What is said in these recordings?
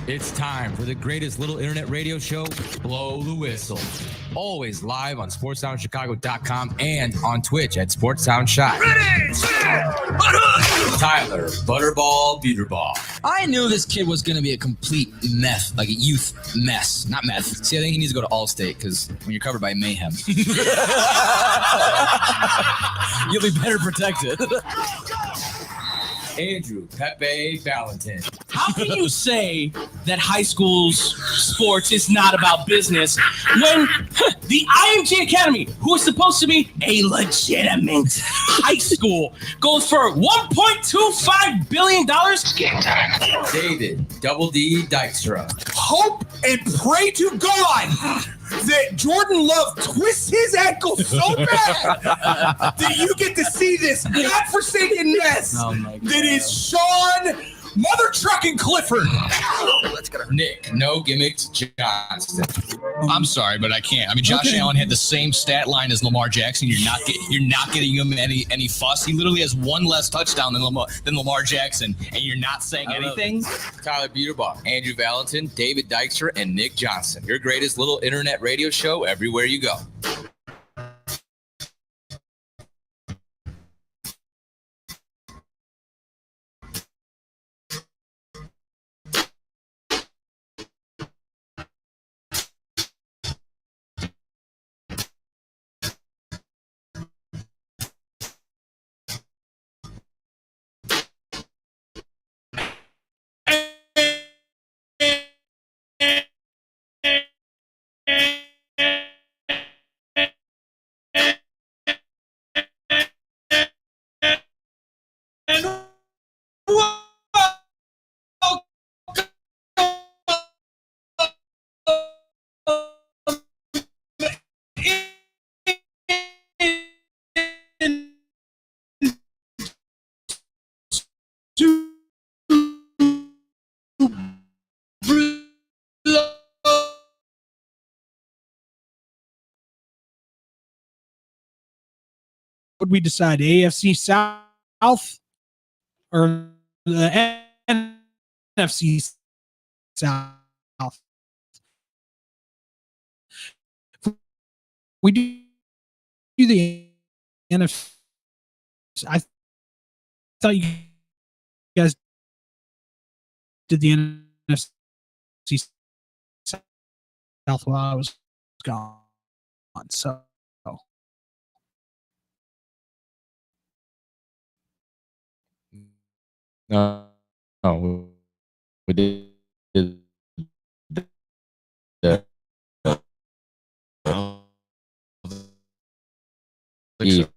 It's time for the greatest little internet radio show, Blow the Whistle. Always live on SportsSoundChicago.com and on Twitch at SportsSoundShot. Ready, set, Tyler Butterball Beaterball. I knew this kid was going to be a complete meth, like a youth mess. Not meth. See, I think he needs to go to Allstate because when you're covered by mayhem, you'll be better protected. Andrew Pepe Valentin. How can you say that high school's sports is not about business when the IMG Academy, who is supposed to be a legitimate high school, goes for $1.25 billion? David Double D Dykstra. Hope and pray to God that Jordan Love twists his ankle so bad that you get to see this godforsaken mess that is Sean Mother Trucking Clifford. Let's get Nick No Gimmicks Johnston. I'm sorry, but I can't. I mean, Josh Allen had the same stat line as Lamar Jackson. You're not getting him any fuss. He literally has one less touchdown than Lamar Jackson, and you're not saying anything. Tyler Beaterball, Andrew Valentin, David Dykstra, and Nick Johnson. Your greatest little internet radio show everywhere you go. Would we decide AFC South or the NFC South? We do the NFC. I thought you guys did the NFC South while I was gone. So. No, we did the East.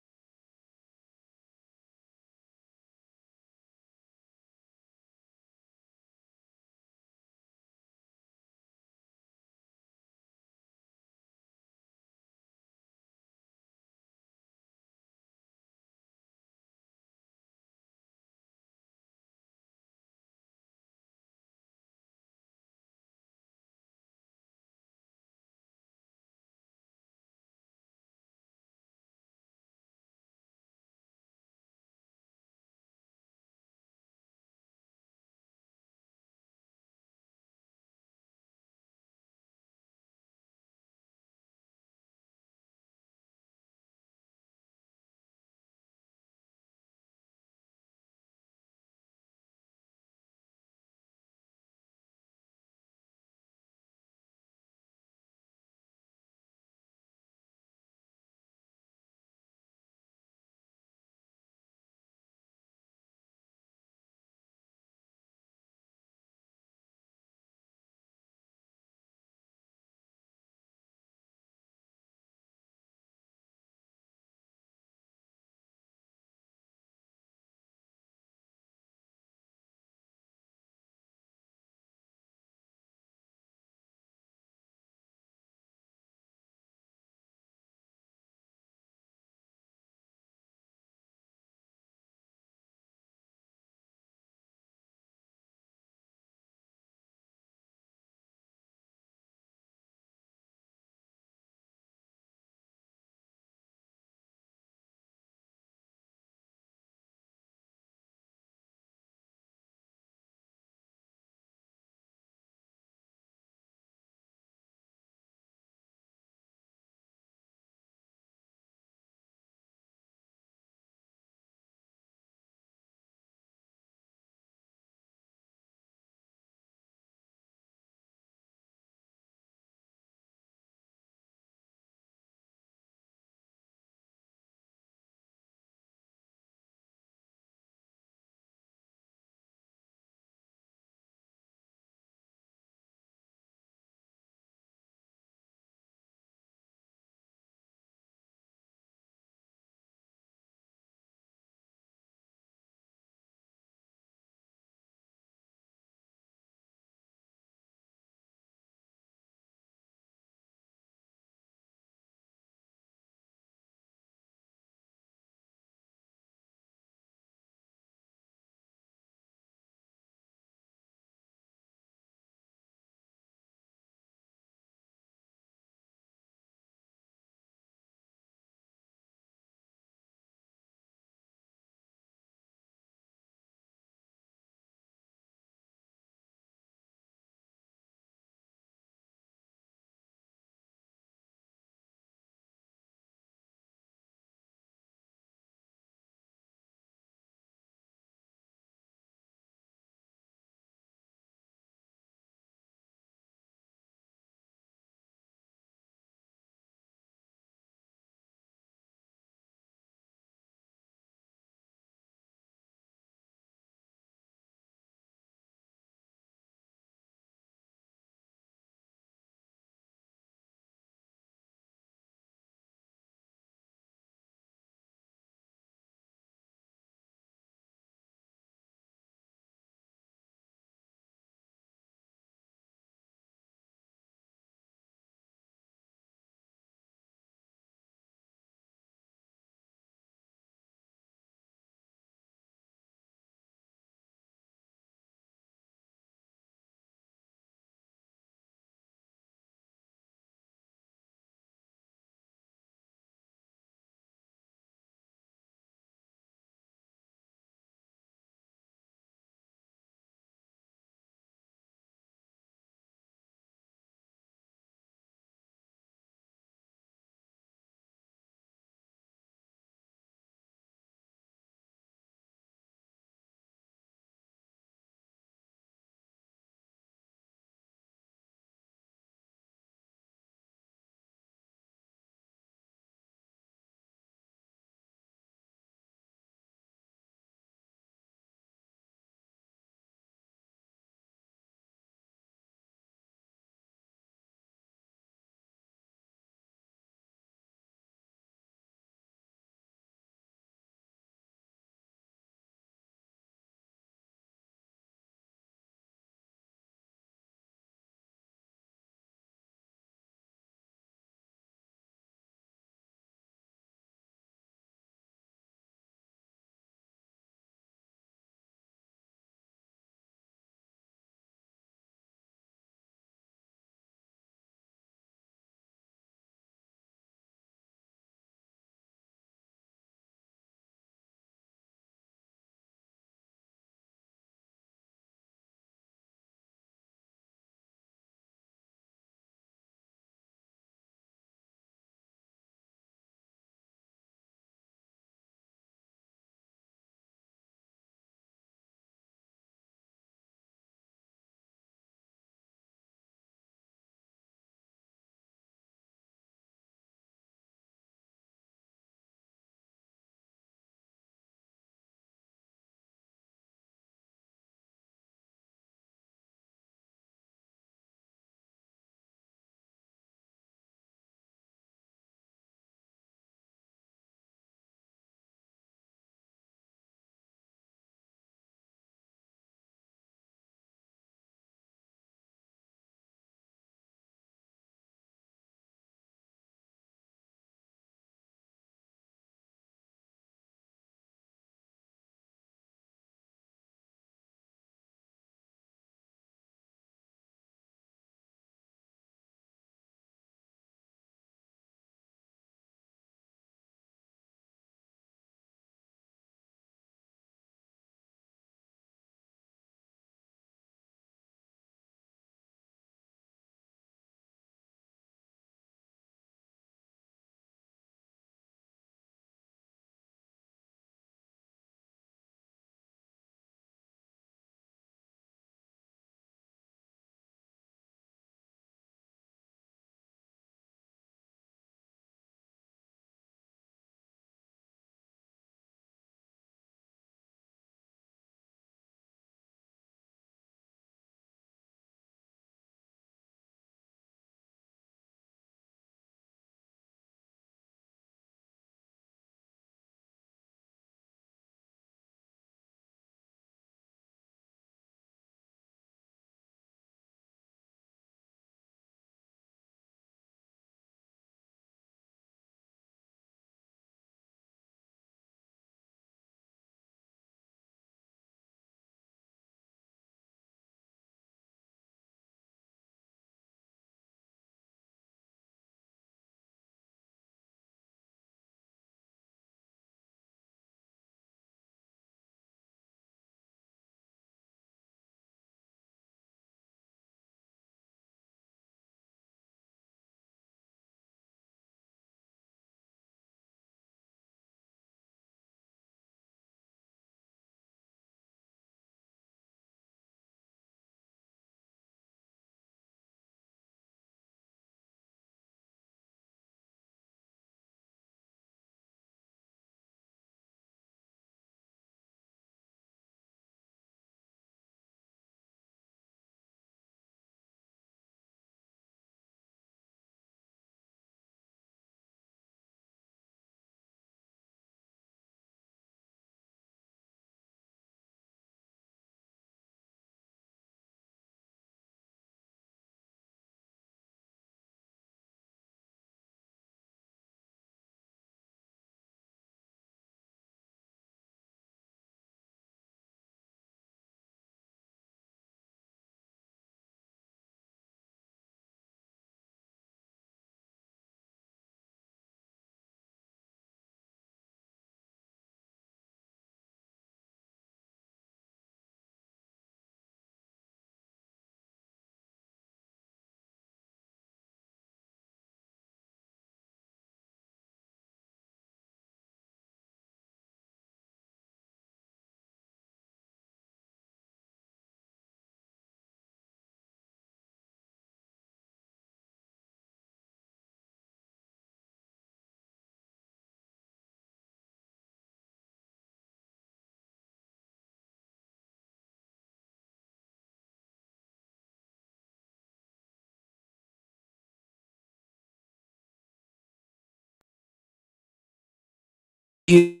I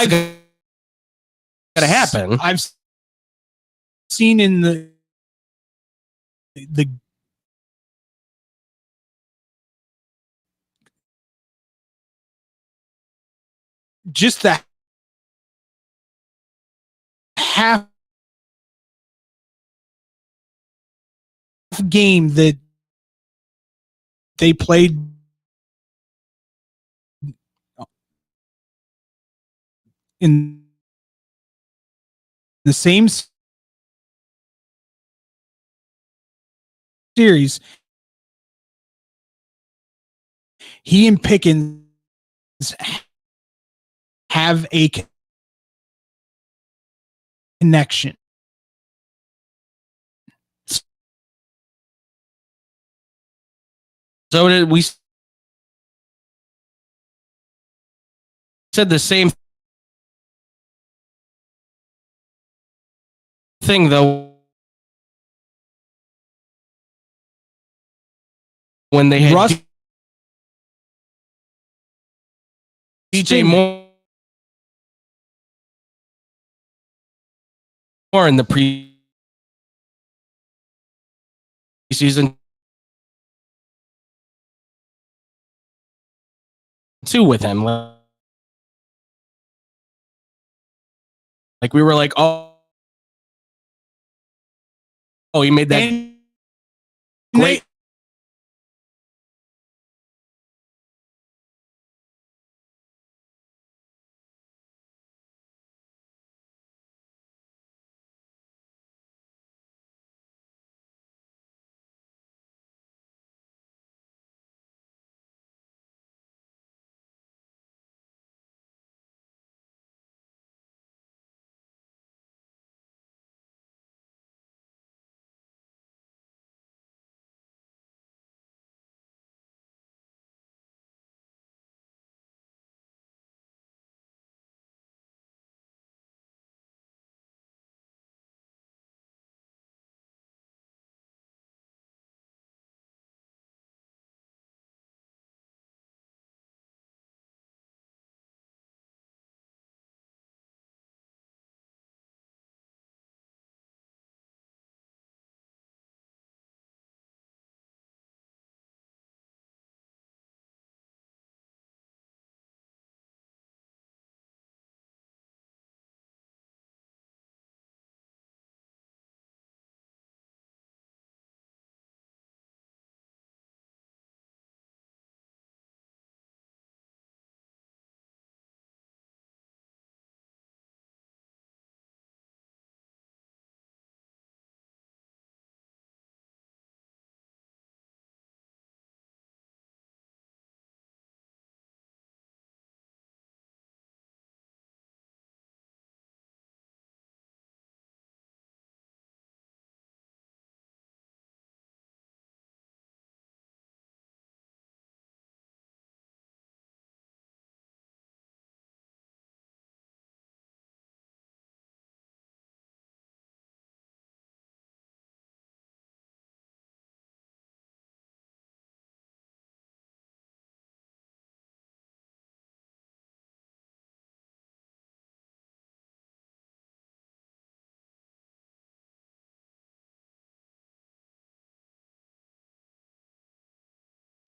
gotta happen. I've seen in the just the half game that they played in the same series, he and Pickens have a connection. So did we said the same thing though when they had Russ DJ Moore in the preseason too with him. Like we were like, oh, he made that great.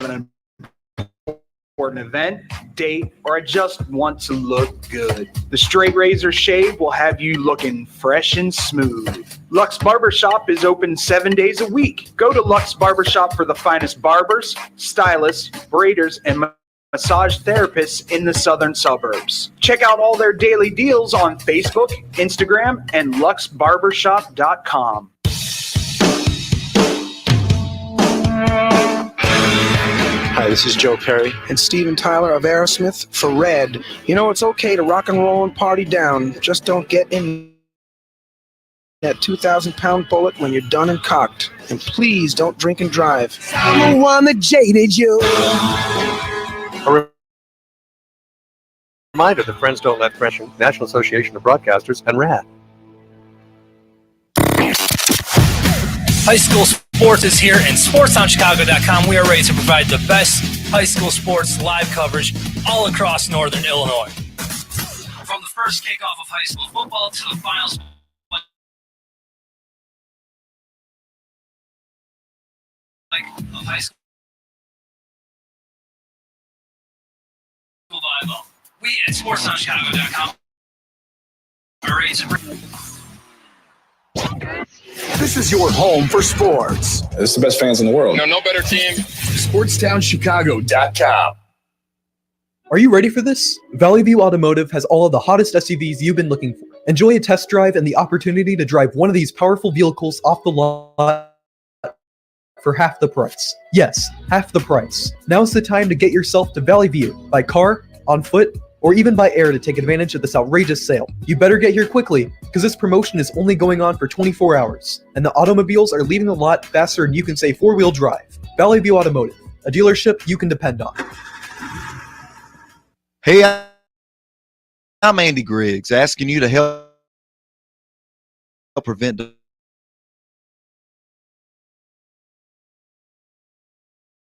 An important event, date, or just want to look good. The Straight Razor Shave will have you looking fresh and smooth. Lux Barbershop is open 7 days a week. Go to Lux Barbershop for the finest barbers, stylists, braiders, and massage therapists in the southern suburbs. Check out all their daily deals on Facebook, Instagram, and luxbarbershop.com. Hi, this is Joe Perry and Steven Tyler of Aerosmith for Red. You know, it's okay to rock and roll and party down. Just don't get in that 2,000-pound bullet when you're done and cocked. And please don't drink and drive. I'm the one that jaded you. A reminder that Friends Don't Let Friends, National Association of Broadcasters, and RAD. High school Sports is here, and SportsTownChicago.com. We are ready to provide the best high school sports live coverage all across Northern Illinois. From the first kickoff of high school football to the finals of high school volleyball. We at SportsTownChicago.com are ready to bring. This is your home for sports. This is the best fans in the world. No better team. SportsTownChicago.com. Are you ready for this? Valley View Automotive has all of the hottest SUVs you've been looking for. Enjoy a test drive and the opportunity to drive one of these powerful vehicles off the lot for half the price. Yes, half the price. Now's the time to get yourself to Valley View by car, on foot, or even by air to take advantage of this outrageous sale. You better get here quickly, because this promotion is only going on for 24 hours, and the automobiles are leaving the lot faster than you can say four-wheel drive. Valley View Automotive, a dealership you can depend on. Hey, I'm Andy Griggs, asking you to help prevent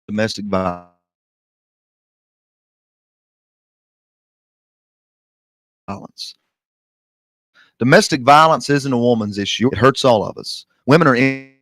domestic violence. Domestic violence isn't a woman's issue. It hurts all of us. Women are in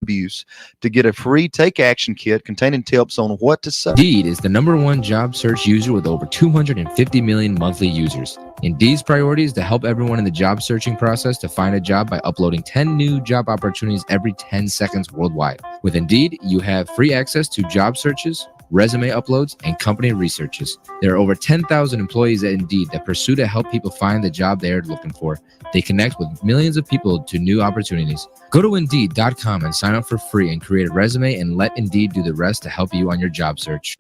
abuse. To get a free Take Action kit containing tips on what to say. Indeed is the #1 job search user with over 250 million monthly users. Indeed's priority is to help everyone in the job searching process to find a job by uploading 10 new job opportunities every 10 seconds worldwide. With Indeed, you have free access to job searches, resume uploads, and company researches. There are over 10,000 employees at Indeed that pursue to help people find the job they are looking for. They connect with millions of people to new opportunities. Go to Indeed.com and sign up for free and create a resume and let Indeed do the rest to help you on your job search.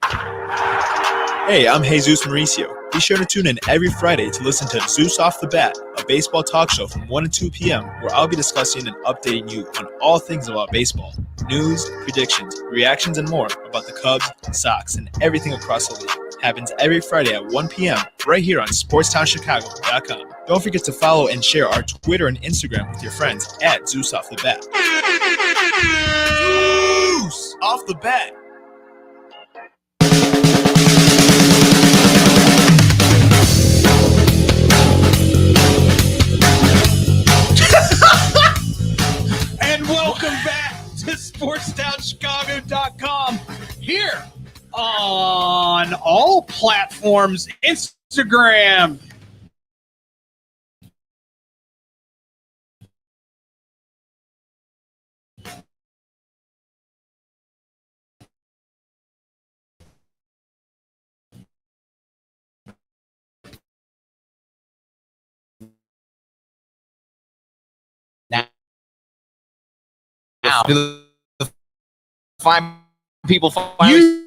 Hey, I'm Jesus Mauricio. Be sure to tune in every Friday to listen to Zeus Off the Bat, a baseball talk show from 1 to 2 p.m., where I'll be discussing and updating you on all things about baseball, news, predictions, reactions, and more about the Cubs, Sox, and everything across the league. Happens every Friday at 1 p.m. right here on SportsTownChicago.com. Don't forget to follow and share our Twitter and Instagram with your friends at Zeus Off the Bat. Zeus Off the Bat. And welcome back to SportsTownChicago.com here on all platforms, Instagram, Now, find people finally.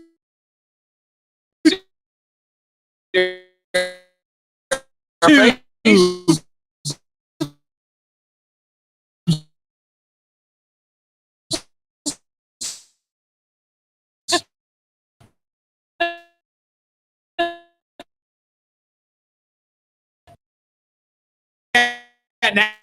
now.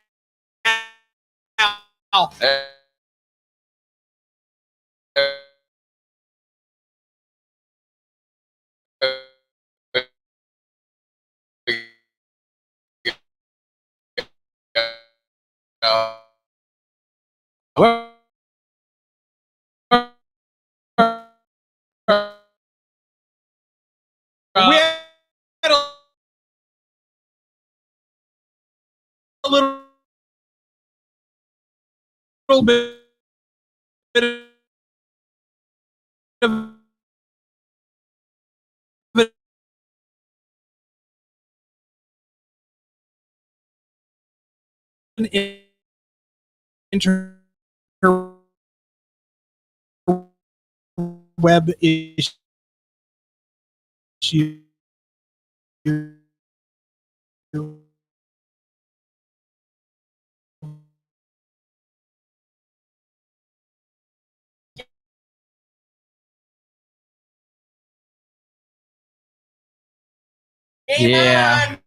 We had a little bit of an interweb issue. Yeah.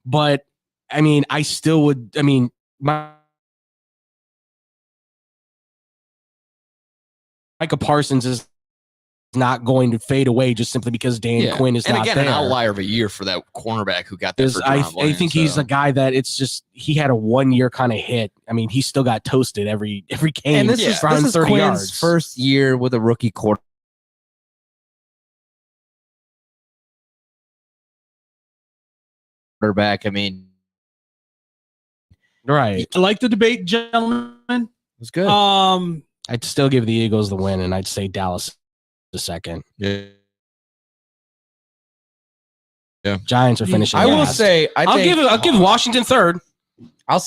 But I mean, I still would. I mean, Micah Parsons is not going to fade away just simply because Dan Quinn is not there. And again, an outlier of a year for that cornerback who got there for I think he's a guy that it's just he had a 1 year kind of hit. I mean, he still got toasted every game. And this is Quinn's yards. first year with a rookie quarterback. I mean, right. I like the debate, gentlemen. It was good. I'd still give the Eagles the win, and I'd say Dallas the second. Yeah. Giants are finishing. I will last. say, I'll give Washington third. I'll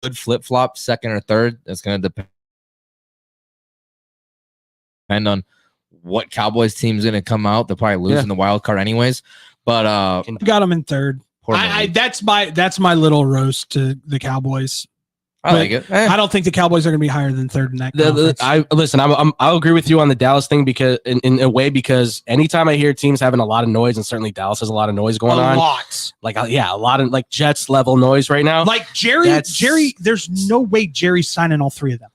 good flip flop second or third. That's going to depend on what Cowboys team's going to come out. They'll probably lose in the wild card anyways. But got them in third. That's my little roast to the Cowboys. I like it. I don't think the Cowboys are going to be higher than third in that conference. I'll agree with you on the Dallas thing because in a way because anytime I hear teams having a lot of noise, and certainly Dallas has a lot of noise going on, a lot of like Jets level noise right now. Like Jerry, there's no way Jerry's signing all three of them.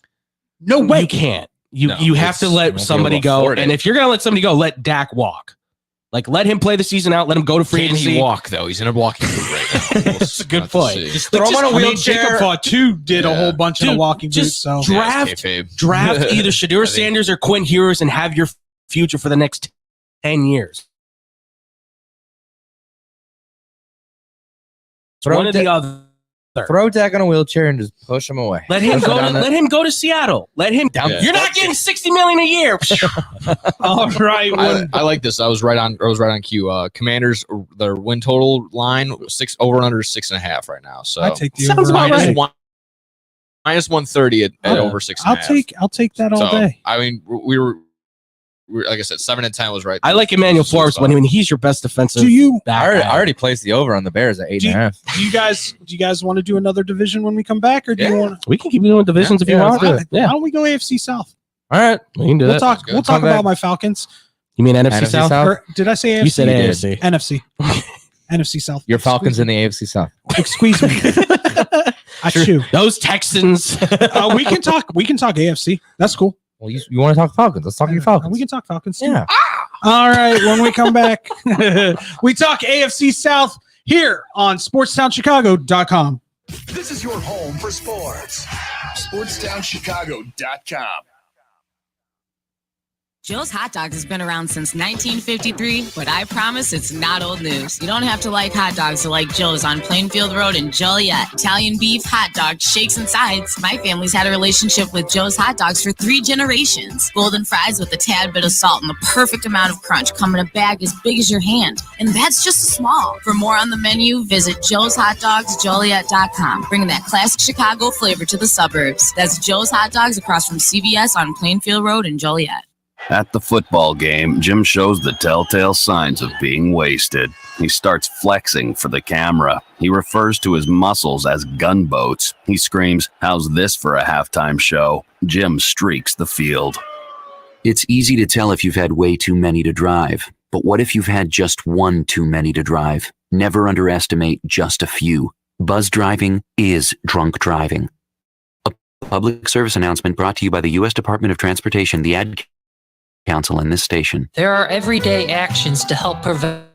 No way. You can't. You have to let somebody go, and if you're going to let somebody go, let Dak walk. Like, let him play the season out. Let him go to free agency. Can he walk, though? He's in a walking boot right now. That's a good point. Just throw him on a wheelchair. Jacob too did a whole bunch of walking boots. So draft either Shedeur Sanders or Quinn Ewers and have your future for the next 10 years. One or the other. Throw Dak on a wheelchair and just push him away. Let him go. Let him go to Seattle. Let him down. You're not getting $60 million a year. All right. I like this. I was right on cue. Commanders, their win total line over and under 6.5 right now. So I take the over. minus 130 at over 6.5. I'll take that all day. I mean, we were like I said, 7-10 was right. I like Emmanuel Forbes when he's your best defensive. I already placed the over on the Bears at 8.5. Do you guys want to do another division when we come back, or do you want? We can keep doing divisions if you want. Why don't we go AFC South? All right, we can do that. We'll talk about my Falcons. You mean NFC South? Or did I say AFC? You said AFC. NFC. NFC South. Your Falcons in the AFC South. Excuse me. I chew. Those Texans. We can talk AFC. That's cool. Well, you want to talk Falcons? Let's talk your Falcons. We can talk Falcons too. Yeah. All right. When we come back, we talk AFC South here on SportsTownChicago.com. This is your home for sports. SportsTownChicago.com. Joe's Hot Dogs has been around since 1953, but I promise it's not old news. You don't have to like hot dogs to like Joe's on Plainfield Road in Joliet. Italian beef, hot dogs, shakes, and sides. My family's had a relationship with Joe's Hot Dogs for 3 generations. Golden fries with a tad bit of salt and the perfect amount of crunch come in a bag as big as your hand. And that's just small. For more on the menu, visit joeshotdogsjoliet.com, bringing that classic Chicago flavor to the suburbs. That's Joe's Hot Dogs across from CVS on Plainfield Road in Joliet. At the football game, Jim shows the telltale signs of being wasted. He starts flexing for the camera. He refers to his muscles as gunboats. He screams, "How's this for a halftime show?" Jim streaks the field. It's easy to tell if you've had way too many to drive. But what if you've had just one too many to drive? Never underestimate just a few. Buzz driving is drunk driving. A public service announcement brought to you by the U.S. Department of Transportation, the Ad Council, and this station. There are everyday actions to help prevent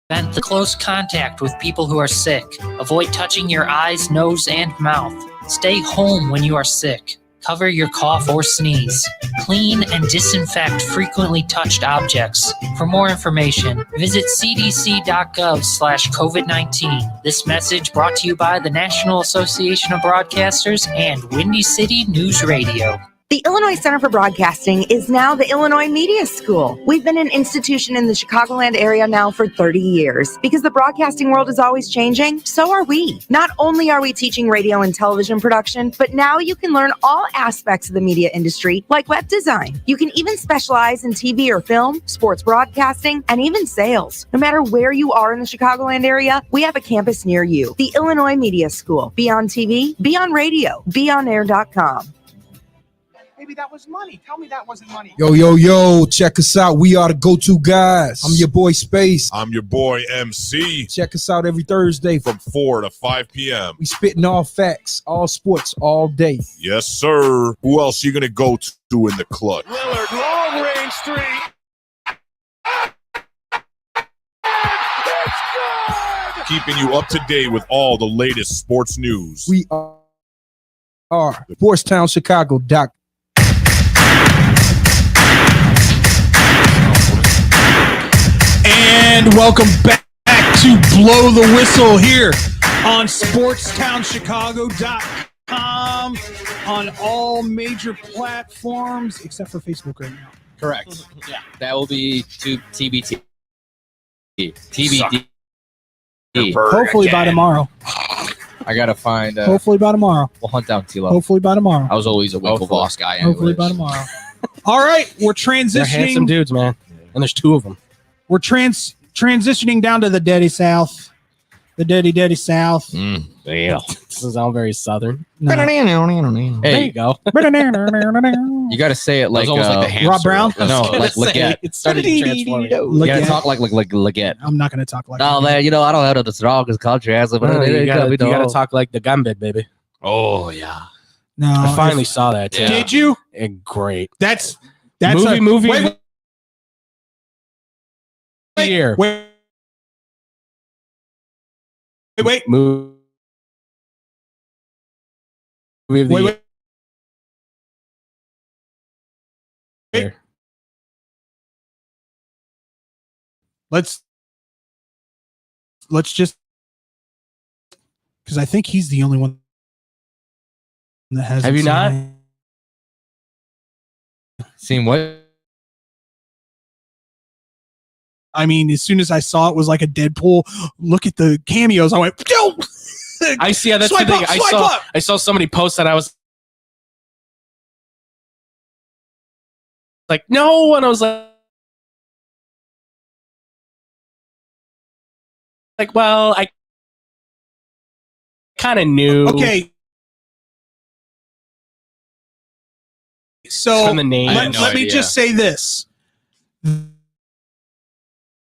the close contact with people who are sick. Avoid touching your eyes, nose, and mouth. Stay home when you are sick. Cover your cough or sneeze. Clean and disinfect frequently touched objects. For more information, visit cdc.gov/COVID-19. This message brought to you by the National Association of Broadcasters and Windy City News Radio. The Illinois Center for Broadcasting is now the Illinois Media School. We've been an institution in the Chicagoland area now for 30 years. Because the broadcasting world is always changing, so are we. Not only are we teaching radio and television production, but now you can learn all aspects of the media industry, like web design. You can even specialize in TV or film, sports broadcasting, and even sales. No matter where you are in the Chicagoland area, we have a campus near you. The Illinois Media School. Be on TV, be on radio, beonair.com. Maybe that was money. Tell me that wasn't money. Yo, check us out. We are the go-to guys. I'm your boy Space. I'm your boy MC. Check us out every Thursday from 4 to 5 p.m. We spitting all facts, all sports, all day. Yes, sir. Who else you gonna go to in the clutch? Lillard, long range three. Keeping you up to date with all the latest sports news. We are SportsTownChicago.com. And welcome back to Blow the Whistle here on SportsTownChicago.com on all major platforms except for Facebook right now. Correct. Yeah. That will be to TBT. TBD. Hopefully by tomorrow. I gotta find. Hopefully by tomorrow. We'll hunt down T-Love. Hopefully by tomorrow. I was always a Winklevoss guy. Hopefully by tomorrow. All right, we're transitioning. They're handsome dudes, man. And there's two of them. We're transitioning down to the Daddy South. The Daddy South. Yeah. Doesn't sound very southern. No. There you go. You got to say it like almost like the hamster. Rob Brown? No, like Leggett. It started to transform. You got to talk like Leggett. I'm not going to talk like No, man, I don't have the strongest country as you gotta talk like the Gambit, baby. Oh, yeah. No, I finally saw that. Too. Did you? Great. That's movie. Wait. Year. Wait. Movie of the year. Let's just, because I think he's the only one that has. Have you not seen what? I mean, as soon as I saw it was like a Deadpool. Look at the cameos. I went, yo. I see. Yeah, that's Swipe the thing. up, swipe up. I saw somebody post that. I was like, no, and I was like, well, I kind of knew. Okay. So From the name. I had let no me idea. just say this.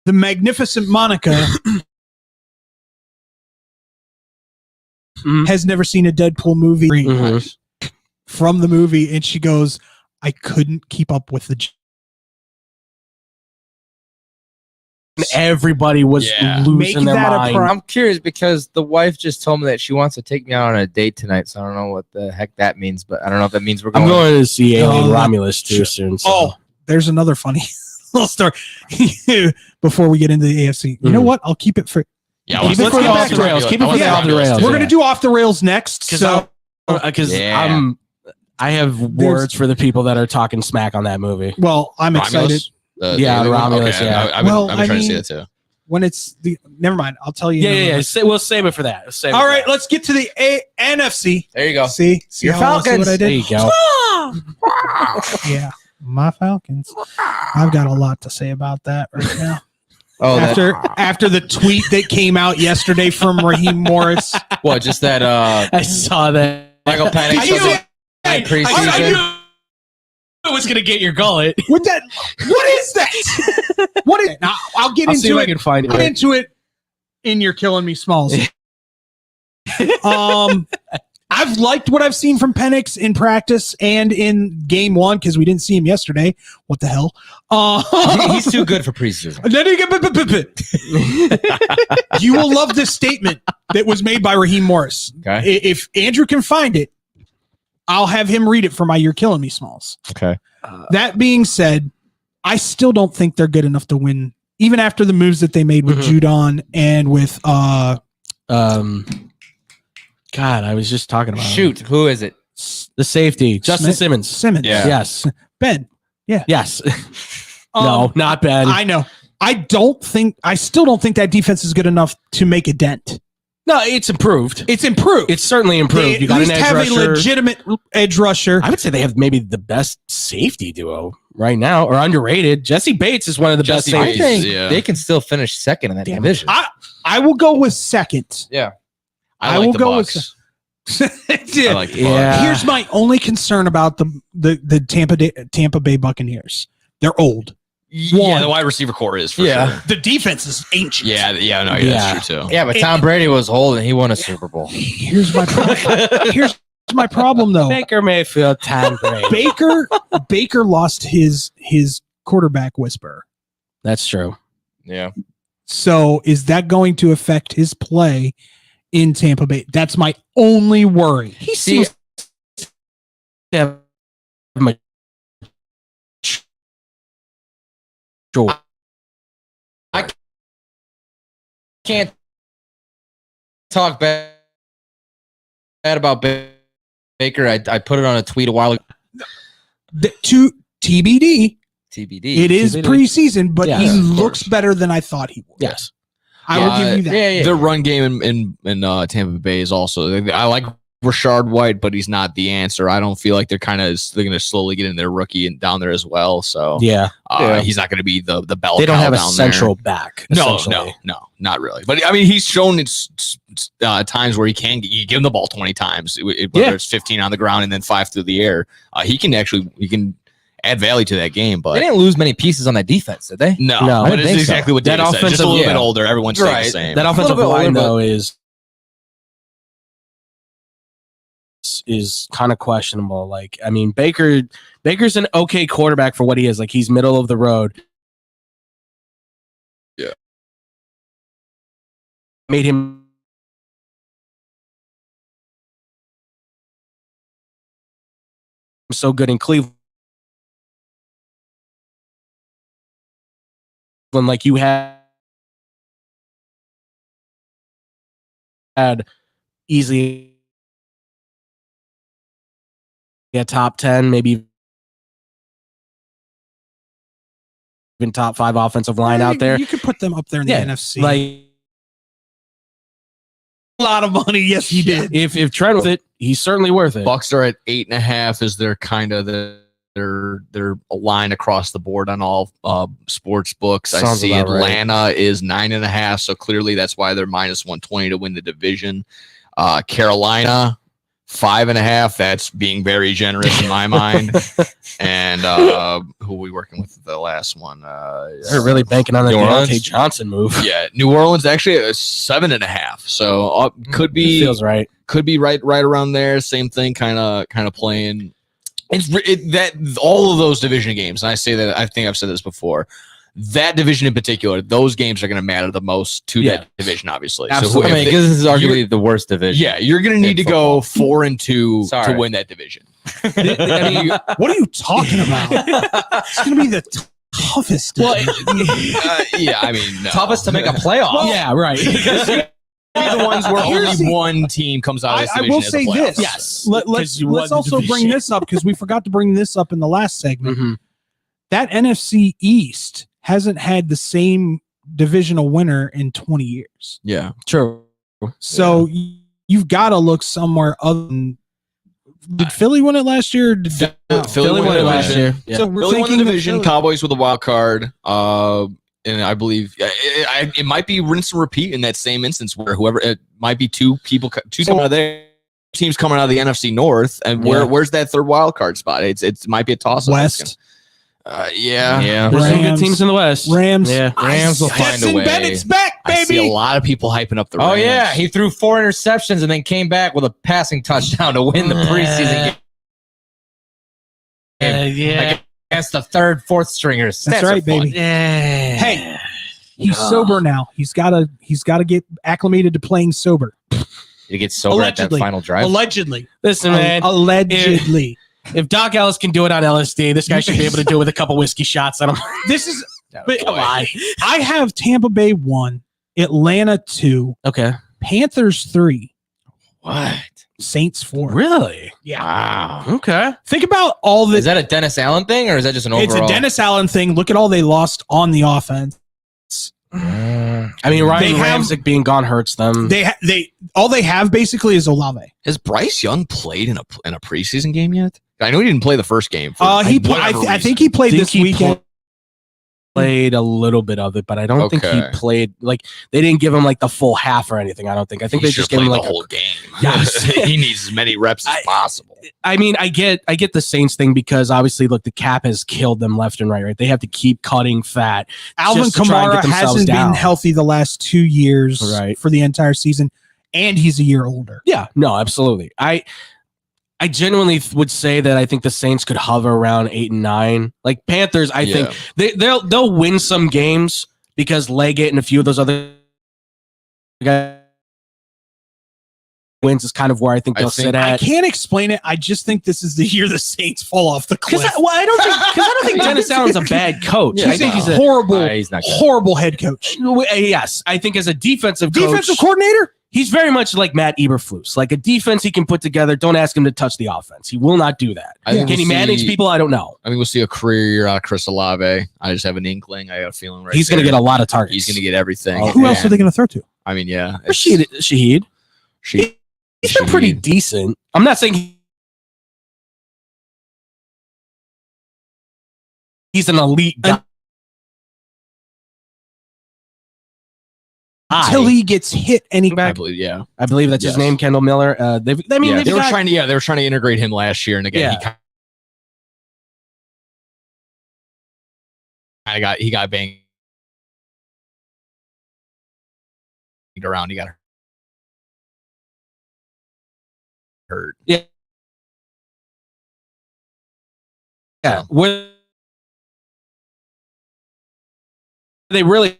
The Magnificent Monica has never seen a Deadpool movie from the movie, and she goes, I couldn't keep up with the. And everybody was losing their mind. I'm curious because the wife just told me that she wants to take me out on a date tonight, so I don't know what the heck that means, but I don't know if that means we're going. I'm going to see Alien Romulus too soon. So. Oh, there's another funny little story before we get into the AFC. You know what? I'll keep it for. Yeah, let's get off the rails. Keep it for the off the rails. We're going to do off the rails next. Because I have words for the people that are talking smack on that movie. Well, I'm excited. Romulus. Okay, Yeah. I've been trying to see that too. When it's the, never mind. I'll tell you. Yeah. We'll save it for that. All right, let's get to the NFC. There you go. See Your Falcons. what I did? There you go. Yeah, my Falcons. I've got a lot to say about that right now. Oh, after the tweet that came out yesterday from Raheem Morris. What? Just that? I saw that. Michael Penix. Preseason. I was gonna get your gullet. What is that? What is? Now, I'll get I'll into see if it. I can find it. Get into it. In You're Killing Me Smalls. I've liked what I've seen from Penix in practice and in game one because we didn't see him yesterday. What the hell? He's too good for preseason. You will love this statement that was made by Raheem Morris. Okay. If Andrew can find it, I'll have him read it for my You're Killing Me Smalls. Okay. That being said, I still don't think they're good enough to win, even after the moves that they made with Judon and with God, I was just talking about Shoot, who is it? The safety, Justin Simmons. Simmons. Yeah. Yes. Ben. Yeah. Yes. No, not Ben. I know. I still don't think that defense is good enough to make a dent. No, it's improved. It's improved. It's certainly improved. They You got at least an edge have rusher. a legitimate edge rusher. I would say they have maybe the best safety duo right now, or underrated. Jesse Bates is one of the best I safeties. think they can still finish second in that division. I will go with second. Yeah. I will go with. I like the Bucs. Yeah. Here's my only concern about the Tampa Bay Buccaneers. They're old. Yeah, the wide receiver core is for sure. The defense is ancient. Yeah, no, that's true too. Yeah, but Tom Brady was old and he won a Super Bowl. Here's my problem. Here's my problem though. Baker Mayfield, Tom Brady. Baker lost his quarterback whisperer. That's true. Yeah. So is that going to affect his play in Tampa Bay? That's my only worry. He seems to have sure. I can't talk bad about Baker. I put it on a tweet a while ago. To TBD. It is TBD. preseason, but Yeah, he of looks better than I thought he would. Yes. I will give you that. The run game in Tampa Bay is also. I like Rashard White, but he's not the answer. I don't feel like they're going to slowly get in their rookie and down there as well. So he's not going to be the bell. They don't cow have a down central there. back. No, essentially. not really. But I mean, he's shown it's times where you give him the ball 20 times, whether it's 15 on the ground and then 5 through the air. He can add value to that game. But They didn't lose many pieces on that defense, did they? No, I but didn't it's think exactly so. what That David said. Just a little bit older. Everyone's staying the same. That offensive older, line but- though is kind of questionable. Like, I mean, Baker's an okay quarterback for what he is. Like, he's middle of the road. Yeah. Made him so good in Cleveland. Like you had easily a top 10, maybe even top 5 offensive line out there. You could put them up there in the NFC. Like a lot of money. Yes, he did. If Trent with it, he's certainly worth it. Bucks are at 8.5 is their kind of their line across the board on all sports books. I Sounds see about right. Atlanta is 9.5, so clearly that's why they're minus 120 to win the division. Carolina 5.5. That's being very generous in my mind. And who are we working with the last one? They're really banking on the New Orleans. Deontay Johnson move. Yeah, New Orleans actually a 7.5. So could be Feels right. Could be right around there. Same thing, kind of playing. That all of those division games, and I say that I think I've said this before. That division in particular, those games are going to matter the most to that division, obviously. Absolutely. So I mean, because this is arguably the worst division. Yeah, you're going to need to go 4-2 to win that division. What are you talking about? It's going to be the toughest. Yeah, I mean, no. Toughest to make a playoff. Well, yeah, right. The ones where Here's only one team comes out of this I division will as a say playoff. this. Yes. Let's also bring this up because we forgot to bring this up in the last segment. Mm-hmm. That NFC East hasn't had the same divisional winner in 20 years. Yeah, true. So you've got to look somewhere other than. Did Philly win it last year? Philly won it last year. Yeah. So we're Philly won the thinking division. Philly- Cowboys with a wild card. And I believe it might be rinse and repeat in that same instance where whoever it might be two teams out of there, teams coming out of the NFC North, and where's that third wild card spot? It might be a toss up. West. Yeah. There's some good teams in the West. Rams. Yeah. Rams will find a way. Bennett's back, I see a baby. lot of people hyping up the Rams. Oh yeah, he threw 4 interceptions and then came back with a passing touchdown to win the preseason game. Yeah. Against the third, fourth stringers. That's Stats are right, fun. baby. Hey, he's sober now. He's gotta get acclimated to playing sober. He gets sober at that final drive. Allegedly. Listen, man. Allegedly. If Doc Ellis can do it on LSD, this guy should be able to do it with a couple whiskey shots. This is. But Come on. I have Tampa Bay 1, Atlanta 2, Okay. Panthers 3, What? Saints 4. Really? Yeah. Wow. Okay. Think about all the. Is that a Dennis Allen thing or is that just an overall? It's a Dennis Allen thing. Look at all they lost on the offense. I mean, Ryan Ramczyk being gone hurts them. They all they have basically is Olave. Has Bryce Young played in a preseason game yet? I know he didn't play the first game. I think he played this weekend. played a little bit of it, but I don't think he played like they didn't give him like the full half or anything. I don't think. I think they just gave him like the whole game. Yes. He needs as many reps as possible. I mean, I get the Saints thing because obviously, look, the cap has killed them left and right. Right, they have to keep cutting fat. Alvin just to try and Kamara get themselves hasn't down. been healthy the last 2 years for the entire season, and he's a year older. Yeah, no, absolutely. I genuinely would say that I think the Saints could hover around 8 and 9. Like Panthers, I think they'll win some games because Leggett and a few of those other guys wins is kind of where I think they'll sit at. I can't explain it. I just think this is the year the Saints fall off the cliff. I don't think Dennis Allen's a bad coach. Yeah, I think he's a horrible head coach. Yes, I think as a defensive coordinator, he's very much like Matt Eberflus. Like a defense he can put together. Don't ask him to touch the offense. He will not do that. Can he manage people? I don't know. I think we'll see a career year out of Chris Olave. I just have an inkling. I got a feeling he's going to get a lot of targets. He's going to get everything. Who else are they going to throw to? I mean, yeah. Shaheed. He's been pretty decent. I'm not saying he's an elite guy. Until he gets hit any I believe, I believe that's his name, Kendall Miller. They were trying to integrate him last year, and again, he got banged around. He got hurt. Yeah. Where they really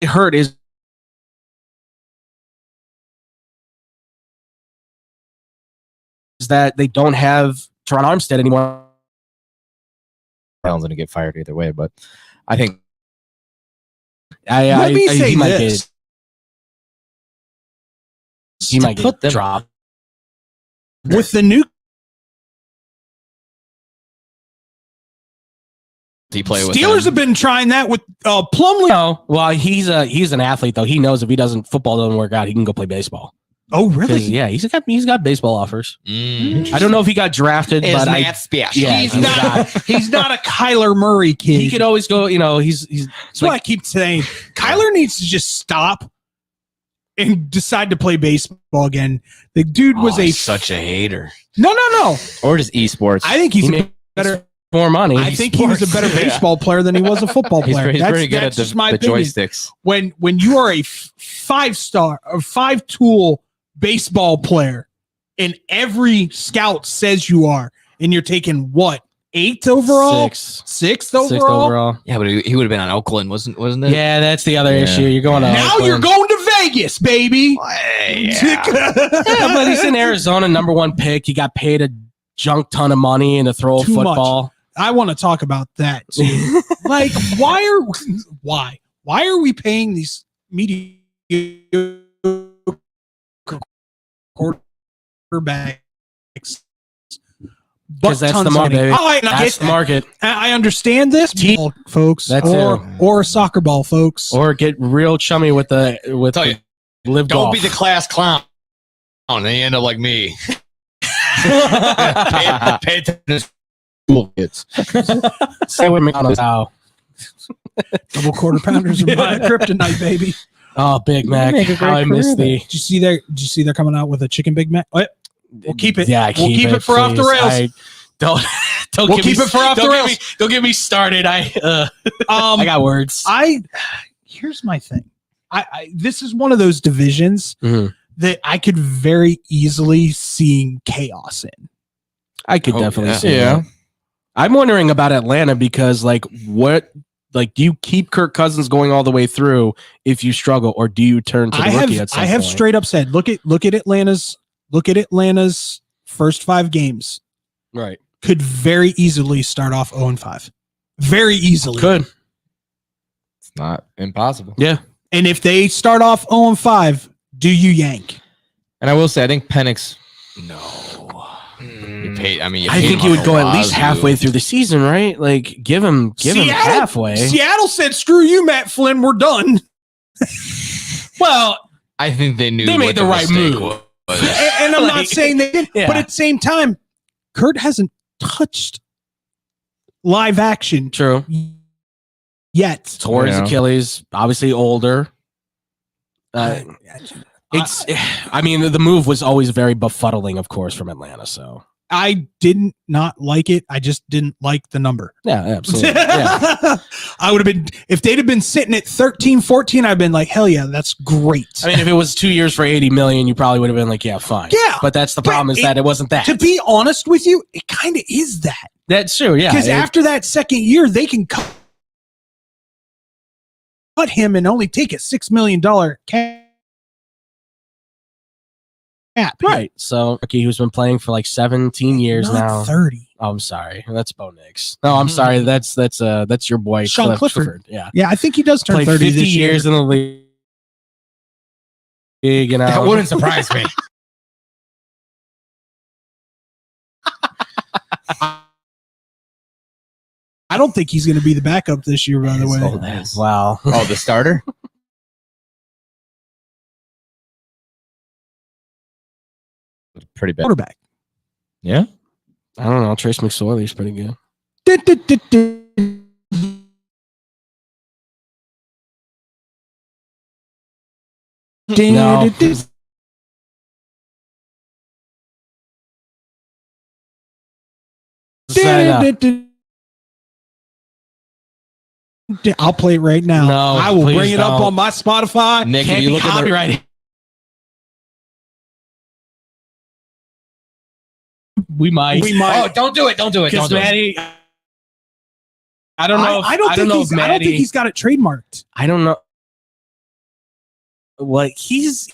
hurt is that they don't have Teron Armstead anymore. Allen's going to get fired either way, but I think Let me say this. He might get dropped. With the new Steelers have been trying that with Plumlee. No, well, he's an athlete though. He knows if football doesn't work out, he can go play baseball. Oh, really? Yeah, he's got baseball offers. I don't know if he got drafted, but he's not a Kyler Murray kid. He could always go. That's why I keep saying Kyler needs to just stop and decide to play baseball again. The dude was such a hater. No. Or just esports. I think he's better. More money. I think he was a better baseball player than he was a football player. He's pretty good at the joysticks. When you are a 5-star or 5-tool baseball player, and every scout says you are, and you're taking what? 8th overall? 6th overall? Yeah, but he would have been on Oakland, wasn't it? Yeah, that's the other issue. You're going to now Oakland. You're going to Vegas, baby. Yeah, but he's in Arizona, number 1 pick. He got paid a junk ton of money and to throw a football. Much. I want to talk about that too. Like, why are we paying these media quarterbacks? Because that's the market, baby. That's the market. I understand this, folks. That's or a soccer ball, folks. Or get real chummy with live Don't golf. be the class clown. They end up like me. Pay attention. Cool kids. Say with McDonald's how. Double quarter pounders are my kryptonite, baby. Oh, Big Mac. How I missed the. Did you see they're coming out with a chicken Big Mac? What? We'll keep it. Yeah, we'll keep it for off the rails. We'll keep it for off the rails. Don't get me started. I got words. Here's my thing. This is one of those divisions that I could very easily see chaos in. I could definitely see that. I'm wondering about Atlanta because, do you keep Kirk Cousins going all the way through if you struggle, or do you turn to the rookie at some point? I have straight up said, look at Atlanta's first 5 games. Right. Could very easily start off 0-5. Very easily. Could. It's not impossible. Yeah. And if they start off 0-5, do you yank? And I will say, I think Penix. No. I think he would go at least halfway through the season, right? Like give him halfway. Seattle said, "Screw you, Matt Flynn. We're done." Well, I think they knew they made the right move. And I'm not saying they did, but at the same time, Kurt hasn't touched live action. True. Yet. Towards Achilles, obviously older. I mean, the move was always very befuddling, of course, from Atlanta. So I didn't not like it. I just didn't like the number. Yeah, absolutely. Yeah. I would have been, if they'd have been sitting at 13, 14, I'd been like, hell yeah, that's great. I mean, if it was 2 years for $80 million, you probably would have been like, yeah, fine. Yeah. But that's the problem is that it wasn't that. To be honest with you, it kind of is that. That's true, yeah. Because after that second year, they can cut him and only take a $6 million cap. Right. So, rookie who's been playing for like 17 years now. 30. Oh, I'm sorry. That's Bo Nix. No, I'm sorry. That's your boy, Sean Clifford. Yeah. Yeah, I think he does turn Played 30 50 this year. years in the league. You know. That wouldn't surprise me. I don't think he's going to be the backup this year, by the way. Wow. Oh, the starter? Pretty bad. Quarterback. Yeah? I don't know. Trace McSorley's pretty good. No. I'll play it right now. No, I will please bring it up don't. on my Spotify. Nick, Can't if you be look at the copyrighted. We might. Oh, don't do it. Don't do it. Because Don't do it. Maddie, I don't know. I don't think he's got it trademarked. I don't know. Like he's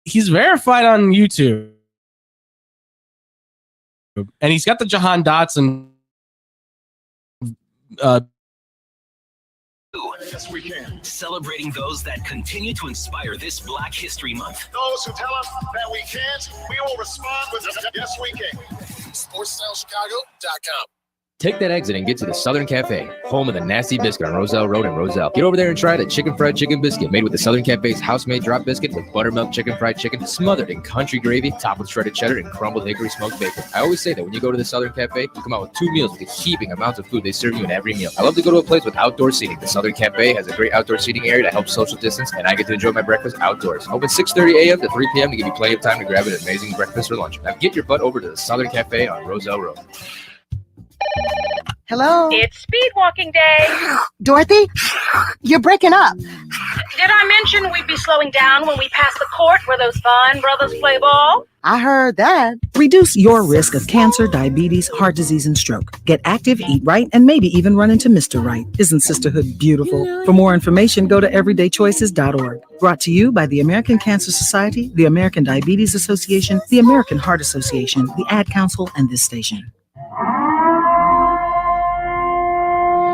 verified on YouTube, and he's got the Jahan Dotson. Yes, we can. Celebrating those that continue to inspire this Black History Month. Those who tell us that we can't, we will respond with yes, we can. SportsStyleChicago.com. Take that exit and get to the Southern Cafe, home of the Nasty Biscuit on Roselle Road in Roselle. Get over there and try the chicken fried chicken biscuit made with the Southern Cafe's house-made drop biscuit with buttermilk chicken fried chicken smothered in country gravy, topped with shredded cheddar and crumbled hickory smoked bacon. I always say that when you go to the Southern Cafe, you come out with 2 meals with the heaping amounts of food they serve you in every meal. I love to go to a place with outdoor seating. The Southern Cafe has a great outdoor seating area that helps social distance, and I get to enjoy my breakfast outdoors. Open 6:30 a.m. to 3 p.m. to give you plenty of time to grab an amazing breakfast or lunch. Now get your butt over to the Southern Cafe on Roselle Road. Hello? It's speed walking day. Dorothy? You're breaking up. Did I mention we'd be slowing down when we pass the court where those fine brothers play ball? I heard that. Reduce your risk of cancer, diabetes, heart disease, and stroke. Get active, eat right, and maybe even run into Mr. Right. Isn't sisterhood beautiful? For more information, go to everydaychoices.org. Brought to you by the American Cancer Society, the American Diabetes Association, the American Heart Association, the Ad Council, and this station.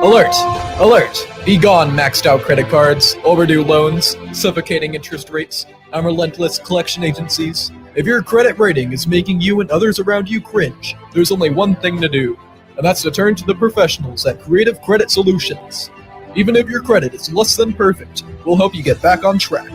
Alert! Alert! Be gone, maxed out credit cards, overdue loans, suffocating interest rates, and relentless collection agencies. If your credit rating is making you and others around you cringe, there's only one thing to do, and that's to turn to the professionals at Creative Credit Solutions. Even if your credit is less than perfect, we'll help you get back on track.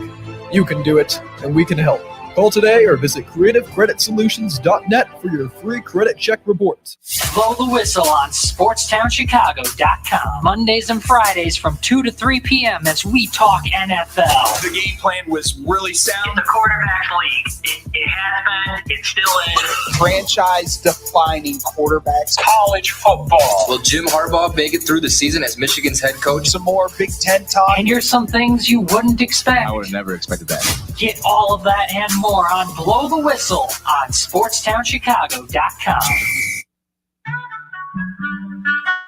You can do it, and we can help. Call today or visit creativecreditsolutions.net for your free credit check report. Blow the whistle on SportsTownChicago.com. Mondays and Fridays from 2 to 3 p.m. as we talk NFL. The game plan was really sound. The quarterback league. It has been. It still is. Franchise-defining quarterbacks. College football. Will Jim Harbaugh make it through the season as Michigan's head coach? Some more Big Ten talk. And here's some things you wouldn't expect. I would have never expected that. Get all of that and more on Blow the Whistle on SportsTownChicago.com.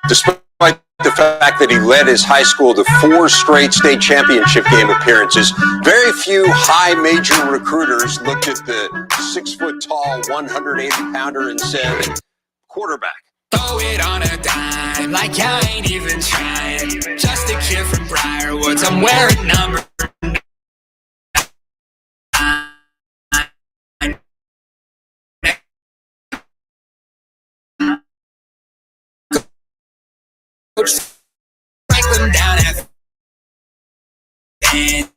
Despite the fact that he led his high school to 4 straight state championship game appearances, very few high major recruiters looked at the 6-foot-tall, 180-pounder and said, quarterback. Throw it on a dime, like I ain't even trying. Just a kid from Briarwoods, I'm wearing number 9. Coach Franklin down at and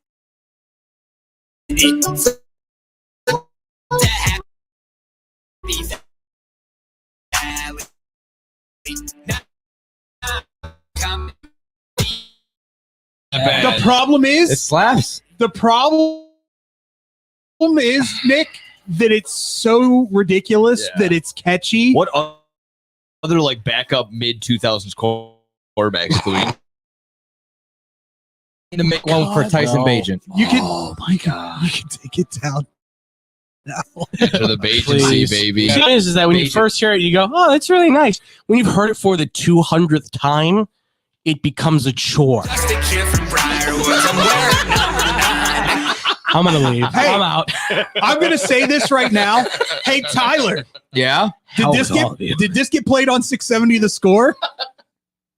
it's The problem is It slaps. the problem is, Nick, that it's so ridiculous that it's catchy. What other like backup mid 2000s quarterbacks including? To make one for Tyson Bagent. You can. Oh my god! You can take it down now. For the Bagency, Please. baby. The thing is that when you first hear it, you go, "Oh, that's really nice." When you've heard it for the 200th time, it becomes a chore. I'm gonna leave. Hey. I'm out. I'm gonna say this right now. Hey, Tyler, Yeah. Hell did with all of you. this get played on 670 The Score?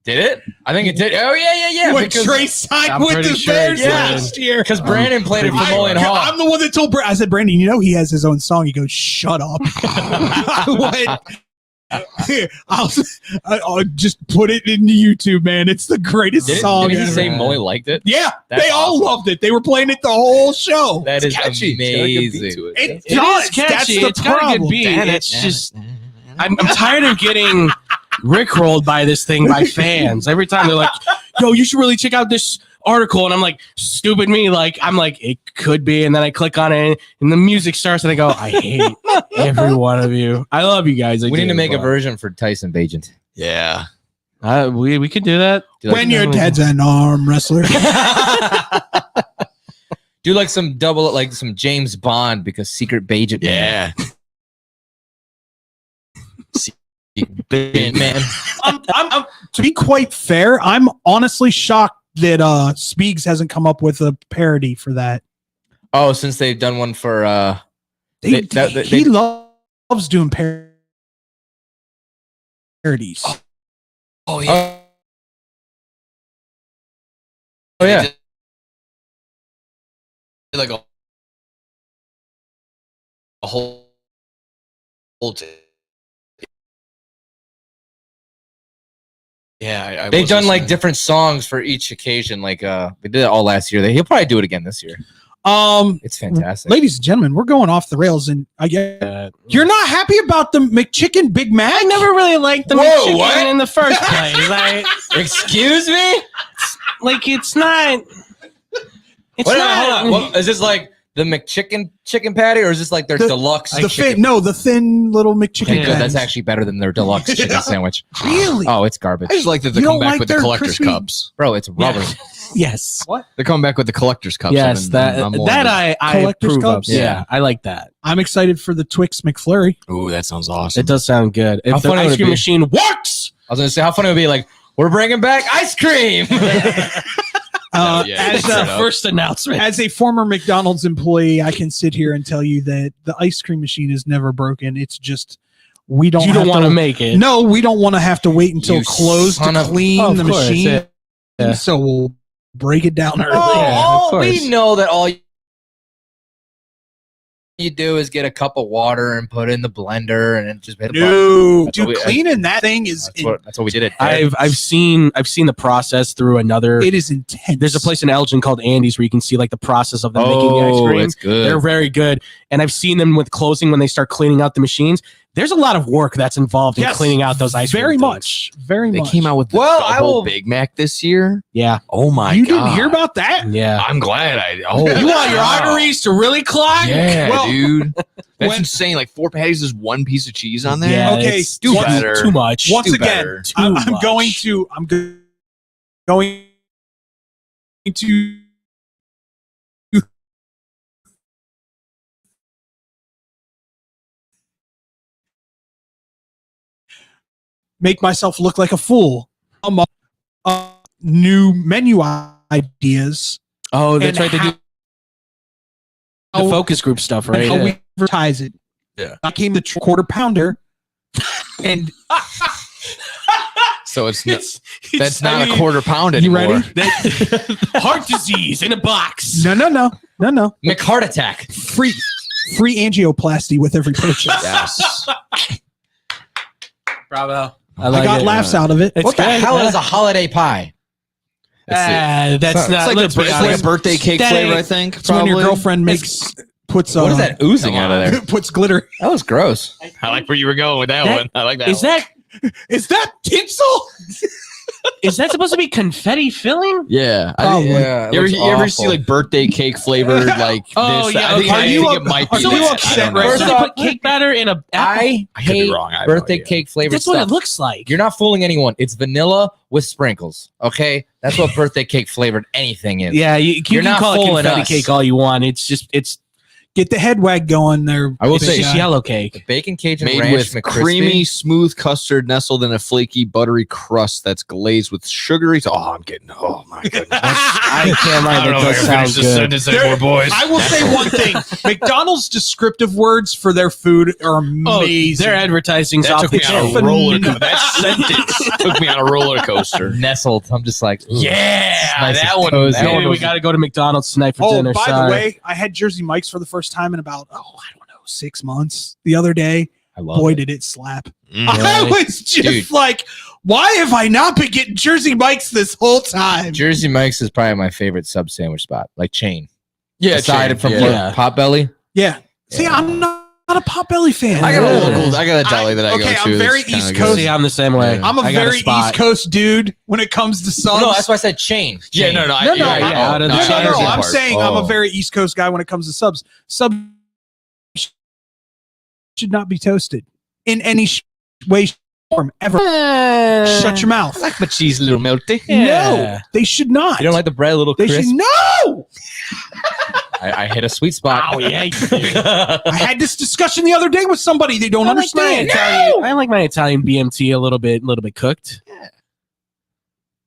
Did it? I think it did. Oh yeah. When because- Trey signed I'm with pretty the sure Bears it did. last year. Because Brandon played it for Mullen Hall. I'm the one that told Brandon. I said, Brandon, you know he has his own song. He goes, shut up. I went, here, I'll just put it into YouTube, man. It's the greatest song Did he ever. say Mullen liked it? Yeah, That's they all awesome. loved it. They were playing it the whole show. That is catchy. It's got a good beat amazing. to it. It It does. is catchy. That's the It's got a good problem. beat. Damn it. It's just I'm tired of getting rickrolled by this thing by fans. Every time they're like, "Yo, you should really check out this article," and I'm like, "Stupid me!" I'm like, it could be, and then I click on it, and the music starts, and I go, "I hate every one of you. I love you guys." We need to make a version for Tyson Bagent. Yeah. We could do that. When your dad's an arm wrestler. Do like some double, like some James Bond because Secret Bagent. Yeah. Man. I'm to be quite fair, I'm honestly shocked that Speaks hasn't come up with a parody for that. Oh, since they've done one for He they- loves doing parodies. Oh yeah. Oh yeah. Like a whole yeah, They've done like different songs for each occasion. Like they did it all last year. He'll probably do it again this year. It's fantastic. Ladies and gentlemen, we're going off the rails, and I get you're not happy about the McChicken Big Mac. I never really liked the Whoa, McChicken what? in the first place. Excuse me? Like it's not. It's Wait, not. hold on. What, is this like the McChicken chicken patty, or is this like their deluxe? The thin little McChicken. Okay, good. That's patties. actually better than their deluxe chicken sandwich. Really? Oh, it's garbage. I just like that they You come don't back like with the their collector's crispy- cups. Bro, it's rubber. Yes. What? They come back with the collector's cups. Yes, I'm that more that into- I Collector's approve of. cups? Yeah, I like that. I'm excited for the Twix McFlurry. Ooh, that sounds awesome. It does sound good. How If the funny would ice it cream be? machine works, I was gonna say, how funny it would be like, we're bringing back ice cream. As that's the first announcement. As a former McDonald's employee, I can sit here and tell you that the ice cream machine is never broken. It's just we don't. You don't have want to make it. No, we don't want to have to wait until You close to son of- clean Of the course, machine. yeah. So we'll break it down early. Oh, of we course. know that all you do is get a cup of water and put it in the blender and then just hit a button. No, That's what dude, we- cleaning that thing is That's what we did it. I've seen the process through another. it is intense. There's a place in Elgin called Andy's where you can see like the process of them making the ice cream. it's good. They're very good, and I've seen them with closing when they start cleaning out the machines. There's a lot of work that's involved in Yes, cleaning out those ice cream very things. much, very They much. came out with the Well, I double will- Big Mac this year. Yeah, Oh my You god! didn't hear about that? yeah. I'm glad I. Oh, You want your wow. arteries to really clog? Yeah, Well, dude. That's when- insane. Like 4 patties is 1 piece of cheese on there. Yeah, Okay, it's do too, better. too much. Once do again, better. I'm Too much. going to make myself look like a fool. New menu ideas. Oh, that's and right. They do how- the focus group stuff, and right? how Yeah. we advertise it. Yeah. I came the quarter pounder, and So it's, It's- that's I not mean, a quarter pound you anymore. ready? Heart disease in a box. No. McHeart attack. Free angioplasty with every purchase. Yes. Bravo. I got laughs out of it. It's What the good. hell is a holiday pie? That's It's not. like, let's a, be it's like honest. a birthday cake That flavor, I ain't- think. It's when your probably. girlfriend puts What is that oozing out of there? puts glitter. That was gross. I like where you were going with that That- one. I like that Is one. that Is that tinsel? Is that supposed to be confetti filling? Yeah. Yeah, You it ever looks see like birthday cake flavored like Oh, this? yeah, I think, okay. I think it might be. So that. upset I don't know. right now? Put cake batter in a. I I could be hate wrong. I have no birthday idea. cake flavored That's what stuff. it looks like. You're not fooling anyone. It's vanilla with sprinkles. Okay, that's what birthday cake flavored anything is. Yeah, you You're can not call it fooling confetti us. cake all you want. It's Get the head wag going there. I will it's say just yellow cake. the bacon Cajun Made ranch with McCrispy. creamy, smooth custard nestled in a flaky, buttery crust that's glazed with sugary. Oh, I'm getting. Oh my goodness! I can't lie. That does sound good. There- I will say one thing: McDonald's descriptive words for their food are amazing. Their advertising's That off took the me on chain. a roller coaster. That sentence took me on a roller coaster. Nestled. I'm just like, ooh, Yeah, nice that and one. cozy. That Maybe one we was- got to go to McDonald's tonight for Oh, dinner. by Sorry. the way, I had Jersey Mike's for the first time in about, I don't know, 6 months the other day. I love Boy, it. did it slap. Mm. I was just Dude. like, why have I not been getting Jersey Mike's this whole time? Jersey Mike's is probably my favorite sub sandwich spot, like chain. Yeah, aside chain, from yeah. Potbelly. Yeah. See, I'm not a Potbelly fan. I got a local. I got a deli that I go okay, to. I'm very that's kinda East good. Coast. See, I'm the same way. I'm a I got very spot. East Coast dude when it comes to subs. No, that's why I said chain. Yeah, Chain. no, No, out of the no, Jersey I'm part. saying I'm Oh. a very East Coast guy when it comes to subs. Subs should not be toasted in any way, shape, or form ever. Shut your mouth. I like my cheese a little melty. No, they should not. You don't like the bread a little They crisp? should no. I hit a sweet spot. Oh yeah. I had this discussion the other day with somebody. They don't understand. I like my Italian BMT a little bit cooked.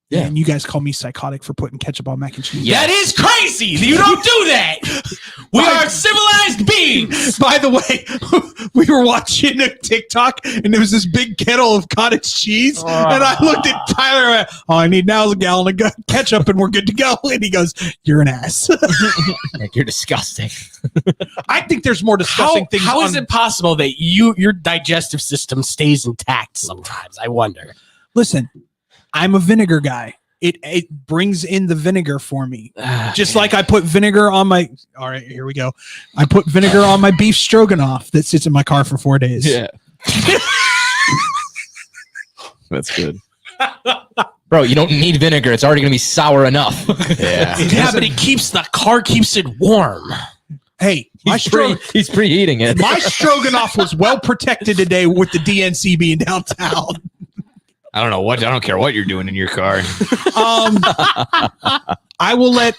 Yeah, and you guys call me psychotic for putting ketchup on mac and cheese. That is crazy. You don't do that. We are civilized beings. By the way, we were watching a TikTok and there was this big kettle of cottage cheese. And I looked at Tyler and went, all I need now is a gallon of ketchup and we're good to go. And he goes, you're an ass. Like, you're disgusting. I think there's more disgusting things. How is it possible that your digestive system stays intact sometimes? I wonder. Listen, I'm a vinegar guy. It brings in the vinegar for me. Just like I put vinegar on my. All right, here we go. I put vinegar on my beef stroganoff that sits in my car for 4 days. Yeah. That's good. Bro, you don't need vinegar. It's already going to be sour enough. Yeah. Yeah, but the car keeps it warm. Hey, he's preheating it. My stroganoff was well protected today with the DNC being downtown. I don't know what. I don't care what you're doing in your car. I will let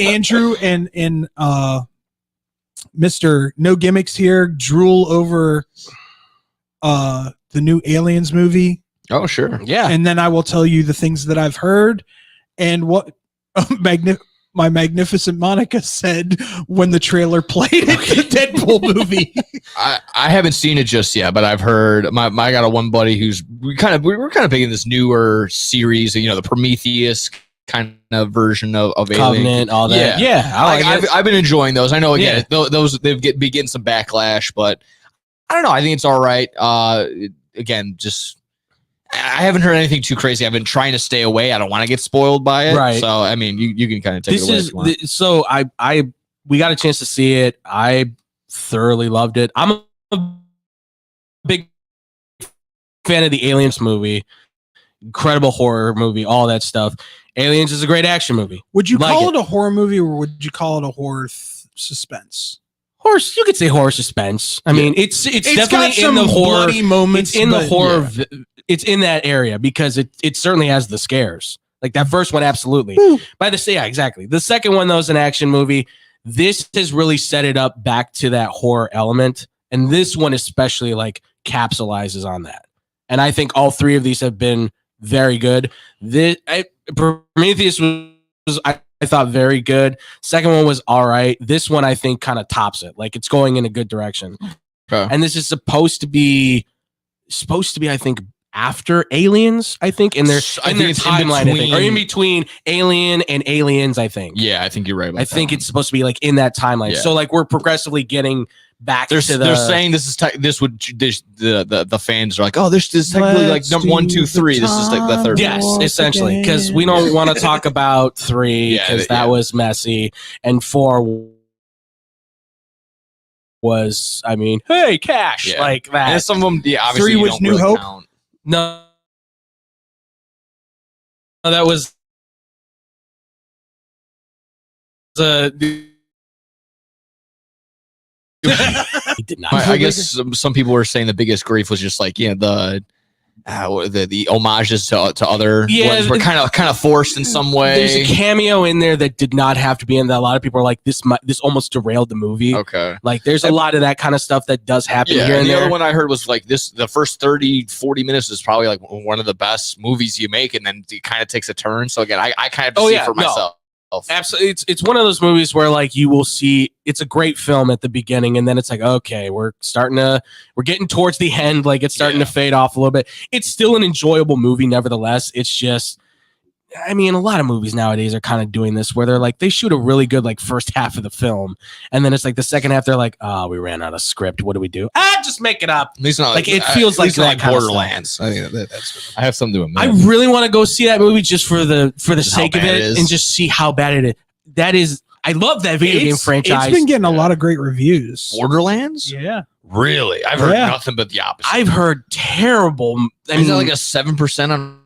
Andrew and Mr. No Gimmicks here drool over the new Aliens movie. Oh, sure. Yeah. And then I will tell you the things that I've heard and what my magnificent Monica said when the trailer played at the Deadpool movie. I haven't seen it just yet, but I've heard I got one buddy who's we're kind of big in this newer series, you know, the Prometheus kind of version of Covenant, Alien. all that. Yeah, I like it. I've been enjoying those. I know again Yeah. those they've be getting some backlash, but I don't know. I think it's all right. Again, just I haven't heard anything too crazy. I've been trying to stay away. I don't want to get spoiled by it. Right. So I mean, you can kind of take This it away is if you want. so we got a chance to see it. I thoroughly loved it. I'm a big fan of the Aliens movie. Incredible horror movie, all that stuff. Aliens is a great action movie. Would you Like call it a horror movie or would you call it a horror suspense? Horror, you could say horror suspense. I mean, it's got definitely in some the horror bloody moments. It's in the but- horror. It's in that area because it certainly has the scares. Like that first one, absolutely. Yeah, exactly. The second one, though, is an action movie. This has really set it up back to that horror element, and this one especially like capsulizes on that. And I think all three of these have been very good. Prometheus was I thought very good. Second one was all right. This one I think kind of tops it. Like it's going in a good direction. Okay. And this is supposed to be I think after Aliens, I think in their timeline, I think, or in between Alien and Aliens, I think. Yeah, I think you're right about I think it's supposed to be like in that timeline. Yeah. So like we're progressively getting back to the. They're saying the fans are like, oh, this is technically like number 1, 2, 3. This is like the third. Yes, essentially, because we don't want to talk about 3 because that was messy, and 4 was, I mean, hey, cash, Yeah. like that. And some of them, yeah, obviously 3 you was don't New really Hope? count. No, that was he did not. I guess some people were saying the biggest grief was just like the homages to other ones were kind of forced in some way. There's a cameo in there that did not have to be in. That a lot of people are like, this almost derailed the movie. Okay, like there's a lot of that kind of stuff that does happen here and the there. other one I heard was like this: the first 30-40 minutes is probably like one of the best movies you make, and then it kind of takes a turn. So again, I kind of see it for myself. Absolutely, it's one of those movies where like you will see it's a great film at the beginning, and then it's like, okay, we're getting towards the end, like it's starting to fade off a little bit. It's still an enjoyable movie, nevertheless. It's just, I mean, a lot of movies nowadays are kind of doing this where they're like, they shoot a really good like first half of the film, and then it's like the second half they're like, oh, we ran out of script. What do we do? Just make it up. At least not like it feels like that kind of Borderlands. stuff. I think that's. I have something to admit. I really want to go see that movie just for the sake of bad it it is. and just see how bad it is. That is, I love that video game franchise. It's been getting a lot of great reviews. Borderlands? Yeah. Really? I've heard nothing but the opposite. I've heard terrible. Is that like a 7% on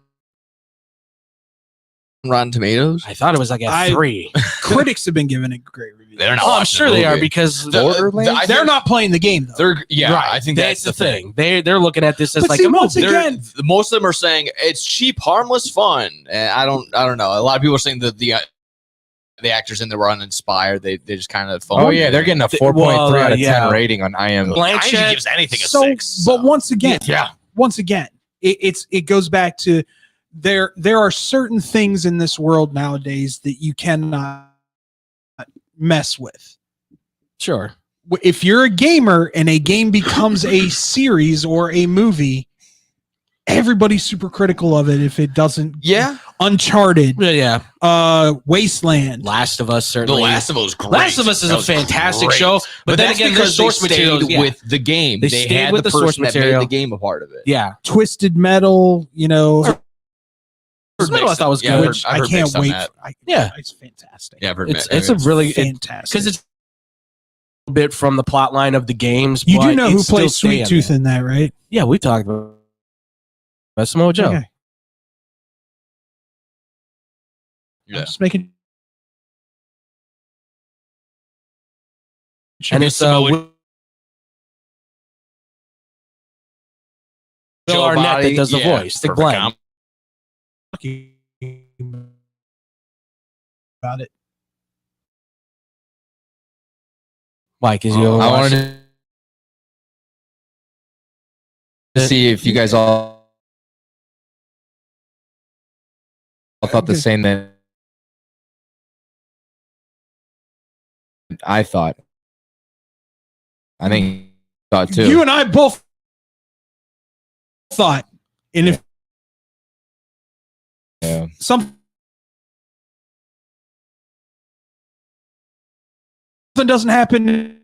Rotten Tomatoes? I thought it was like a 3. Critics have been giving it great reviews. They're not. I'm sure they are because they're not playing the game though. They're Right. I think that's the thing. They're looking at this as But like see, a once movie. again- Most of them are saying it's cheap, harmless fun. And I don't know. A lot of people are saying that the actors in there were uninspired. They just kind of. Oh yeah, they're getting a 4.3 out of 10 rating on IMDb. Blanchett gives anything a So, 6. but once again, Yeah. it goes back to there are certain things in this world nowadays that you cannot mess with. Sure. If you're a gamer and a game becomes a series or a movie, everybody's super critical of it if it doesn't. Yeah. Uncharted. Yeah. Wasteland. Last of Us certainly. The Last of Us was great. Last of Us is That a was fantastic great. show, but then that's again, because the source they material stayed with the game. They They stayed had with the the source person that material. made the game a part of it. Yeah. Twisted Metal, Metal I thought was good. which I've I heard can't mixed on wait. that. It's fantastic. Yeah, I've heard It's a really fantastic because it's a bit from the plot line of the games. You do but know it's who still plays Sweet staying Tooth there. in that, right? Yeah, we talked about Samoa Joe. Okay. Yeah. I'm just making. And it's Will Joe Arnett Body, that does the yeah, voice, the perfect Glenn. comp. About it. Why? Because you I wanted to see if you guys all thought the same that I thought. I think thought too. You and I both thought, and if something doesn't happen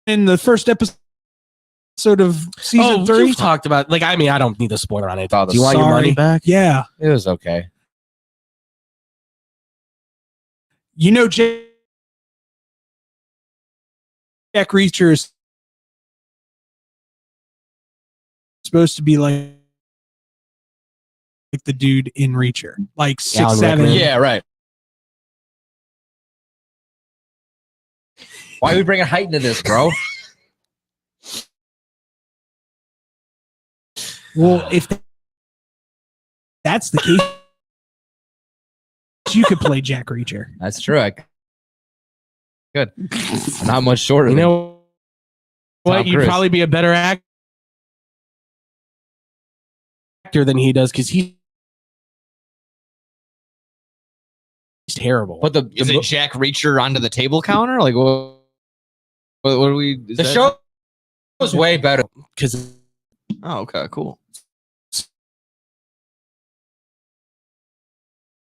in the first episode of season 3, You've talked about I mean, I don't need a spoiler on it. Do the you want your money Sorry. back? Yeah, It was okay. Jack Reacher is supposed to be like the dude in Reacher, like 6, 7. Yeah, right. Why are we bringing height into this, bro? Well, if that's the case, you could play Jack Reacher. That's true. Good. Not much shorter. You than know what? Tom You'd Cruise. probably be a better actor than he does because he's terrible. But Is it Jack Reacher onto the table counter? Like what are we? The show was way better because. Oh, okay, cool.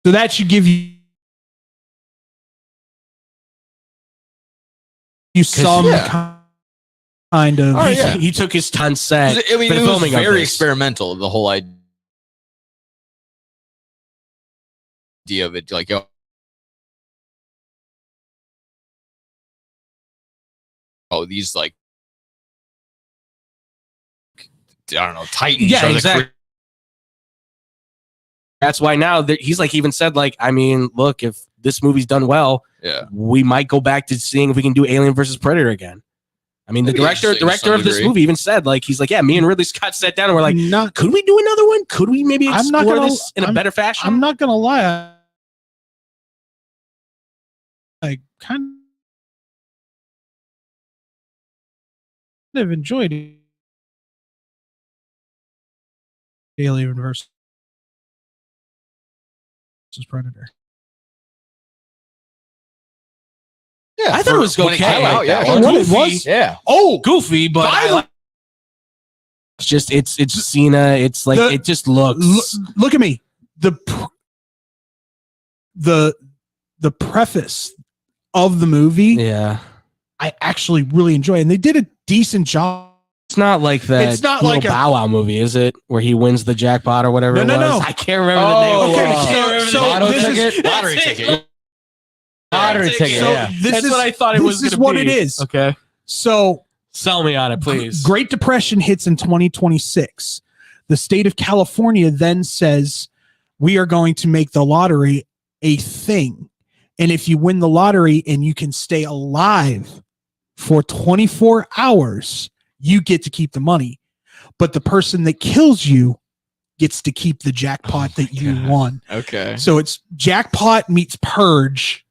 So that should give you some kind of. Oh, yeah. He took his ton set. I mean, for the it was filming of very this. experimental. The whole idea of it, like, these like don't know, Titans. Yeah, or the exactly. That's why now he's like even said like, I mean, look, if this movie's done well, we might go back to seeing if we can do Alien versus Predator again. I mean, the director of this movie even said like, he's like, yeah, me and Ridley Scott sat down and we're like, could we do another one? Could we maybe explore this in a better fashion? I'm not gonna lie. I kind of enjoyed Alien versus Predator. Yeah, I thought it was when it okay. came out, yeah. What it was? Yeah. Oh, goofy, but it's just it's Cena. It's like it just looks. Look at me. The preface of the movie. Yeah, I actually really enjoy, and they did a decent job. It's not like that. It's not little like a- Bow Wow movie, is it? Where he wins the jackpot or whatever. No, it no, was? no. I can't remember the name. Okay, I can't remember the so name. this is- Lottery ticket. Lottery ticket. So Yeah. That's what I thought it was. This is gonna what be. it is. Okay, So sell me on it, please. Great Depression hits in 2026. The state of California then says, we are going to make the lottery a thing. And if you win the lottery and you can stay alive for 24 hours, you get to keep the money. But the person that kills you gets to keep the jackpot that you won. Okay. So it's jackpot meets purge.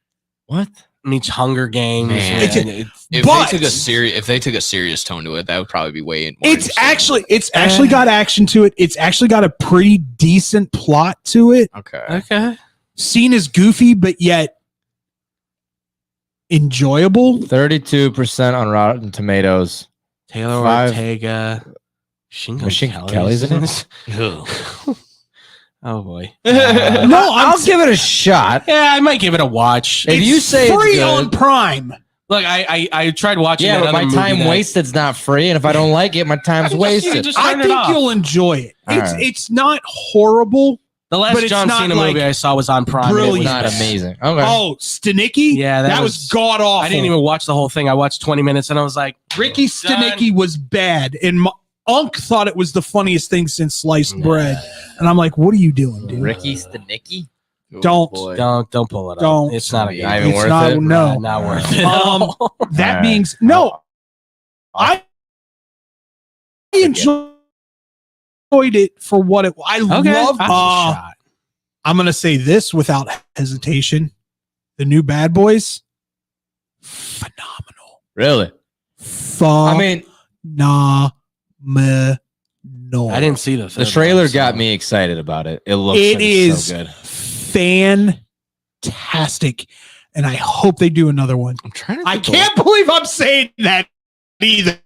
What? Meets Hunger Games. Man. and If they took a serious tone to it, that would probably be way more It's actually got action to it. It's actually got a pretty decent plot to it. Okay. Seen as goofy, but yet enjoyable. 32% on Rotten Tomatoes. Taylor Ortega. Machine Kelly's in it. Oh boy. No, I'll give it a shot. Yeah, I might give it a watch. If you say it's free good- on Prime. Look, I tried watching. Yeah, that but my other movie time that- wasted's not free, and if I don't like it, my time's wasted. I think you'll enjoy it. It's not horrible. The but last it's John not Cena like movie I saw was on Prime. and it was brilliant. Not amazing. Okay. Oh, Stanicki? Yeah, that was god awful. I didn't even watch the whole thing. I watched 20 minutes and I was like, Ricky Stanicki was bad, and Unc thought it was the funniest thing since sliced bread. And I'm like, what are you doing, dude? Ricky Stanicki? Don't pull it up. Don't. It's not a good. Not even It's worth not, it? no. Not worth it. That All being I enjoyed it for what it. I loved. that's a shot. I'm gonna say this without hesitation: the new Bad Boys, phenomenal. Really? I mean, phenomenal. I didn't see the The trailer got me excited about it. It looks It like is it's so good. fantastic, and I hope they do another one. I'm trying to I can't believe I'm saying that either.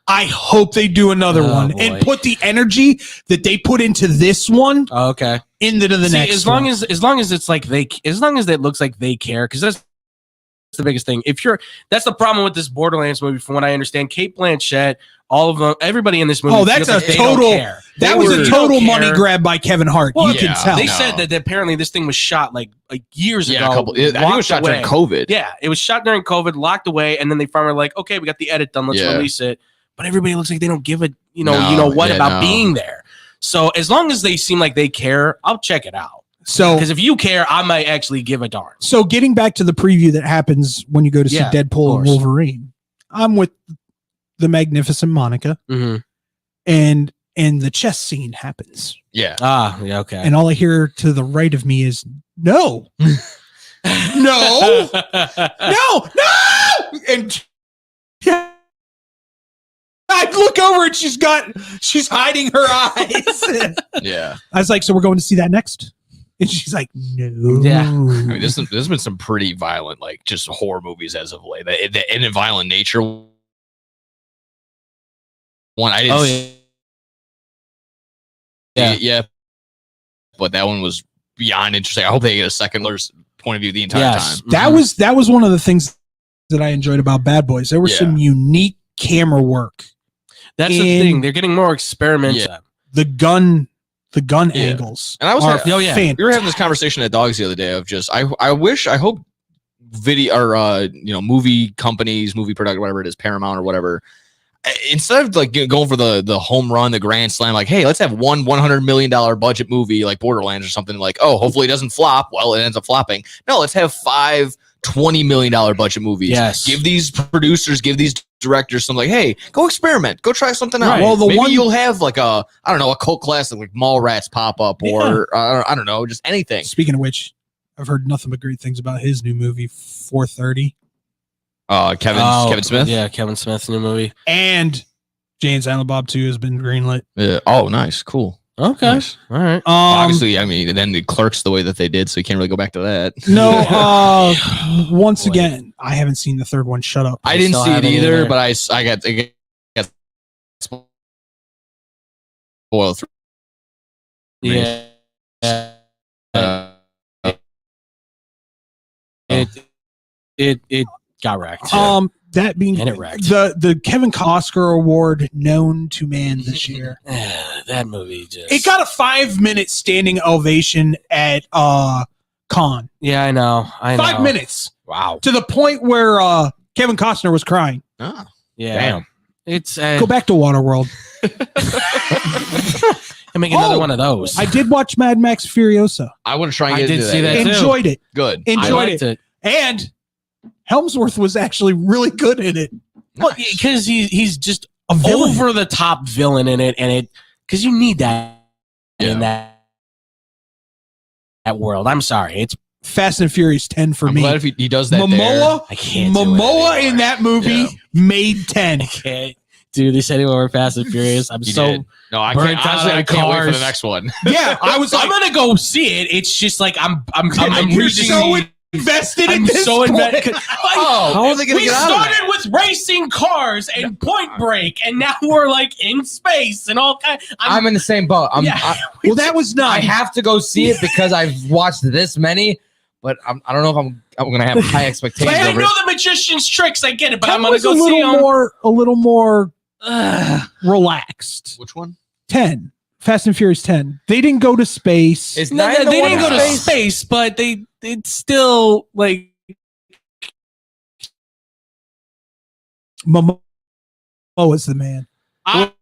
I hope they do another Oh, one boy. and put the energy that they put into this one Oh, okay. into the See, next as long one. as long as it's like as long as it looks like they care, because that's the biggest thing. That's the problem with this Borderlands movie, from what I understand. Kate Blanchett, all of them, everybody in this movie. Oh, that's feels a like they don't total. care. That They was were- a they total don't money care. grab by Kevin Hart. Well, you can tell. They said that apparently this thing was shot like years Yeah, ago. a couple. I think it was locked shot during away. COVID. Yeah, it was shot during COVID, locked away, and then they finally were like, okay, we got the edit done. Let's Yeah. release it. But everybody looks like they don't give a you No, know what yeah, about no. being there. So as long as they seem like they care, I'll check it out. So Because if you care, I might actually give a darn. So getting back to the preview that happens when you go to see Yeah, of Deadpool and course. Wolverine, I'm with the Magnificent Monica, Mm-hmm. and the chess scene happens, Yeah. Ah, yeah, okay. and all I hear to the right of me is no, no, no, and I look over and she's hiding her eyes. Yeah. I was like, so we're going to see that next, and she's like, no, Yeah. I mean, there's been some pretty violent, like just horror movies as of late. And in violent nature, one I didn't. Oh, yeah. Yeah. But that one was beyond interesting. I hope they get a second point of view the entire Yes. time. that was one of the things that I enjoyed about Bad Boys. There was Yeah. some unique camera work. That's the in thing. They're getting more experimental. Yeah. The gun Yeah. angles. And I was are we were having this conversation at Dogs the other day of just I hope video or movie companies, movie product, whatever it is, Paramount or whatever. instead of like going for the home run, the grand slam, like, hey, let's have one $100 million budget movie like Borderlands or something, like, oh, hopefully it doesn't flop. Well, it ends up flopping. No, let's have 5 $20 million budget movies. Yes. Give these producers, give these directors some, like, hey, go experiment, go try something out. Right. Well, maybe you'll have like a cult classic like Mallrats pop up, or I don't know, just anything. Speaking of which, I've heard nothing but great things about his new movie 4:30. Kevin Smith. Yeah, Kevin Smith's new movie. And Jay and Silent Bob 2 has been greenlit. Yeah. Oh, nice, cool. Okay, nice. All right. Obviously, I mean, then the Clerks the way that they did, so you can't really go back to that. No. Once again, I haven't seen the third one. Shut up. I didn't see it either, but I got spoiled through. Yeah. It got wrecked. That being And it wrecked. the Kevin Costner Award known to man this year. That movie just. It got a 5-minute standing ovation at Con. Yeah, I know. 5 minutes. Wow. To the point where Kevin Costner was crying. Oh, yeah. damn. It's Go back to Waterworld. and make another one of those. I did watch Mad Max Furiosa. I want to try and get I did into see that too. Enjoyed it. Good. Enjoyed it. And Helmsworth was actually really good in it. Well, because he's just A villain. over the top villain in it, and because you need that in that world. I'm sorry, it's Fast and Furious 10 for I'm me. glad if he does that. Momoa, I can't. do it Momoa anymore. in that movie made 10. Okay. Dude, they said he over Fast and Furious. I'm He so did. No, I burnt can't. Honestly, out on I can't wait for the cars. next one. Yeah, I was like, I'm gonna go see it. It's just like I'm you're reaching so the- invested in I'm this so point. invested. How are they gonna we get out of started with racing cars and Point Break, and now we're like in space and all kind. I'm in the same boat. Well, that was I nice. have to go see it because I've watched this many, but I don't know if I'm going to have high expectations. But I over know it. the magician's tricks. I get it, but 10 I'm gonna was go a see little them. more relaxed. Which one? 10. Fast and Furious 10. They didn't go to space. Is No, 9 they the one didn't go in to space, but it's still like Momoa is the man. I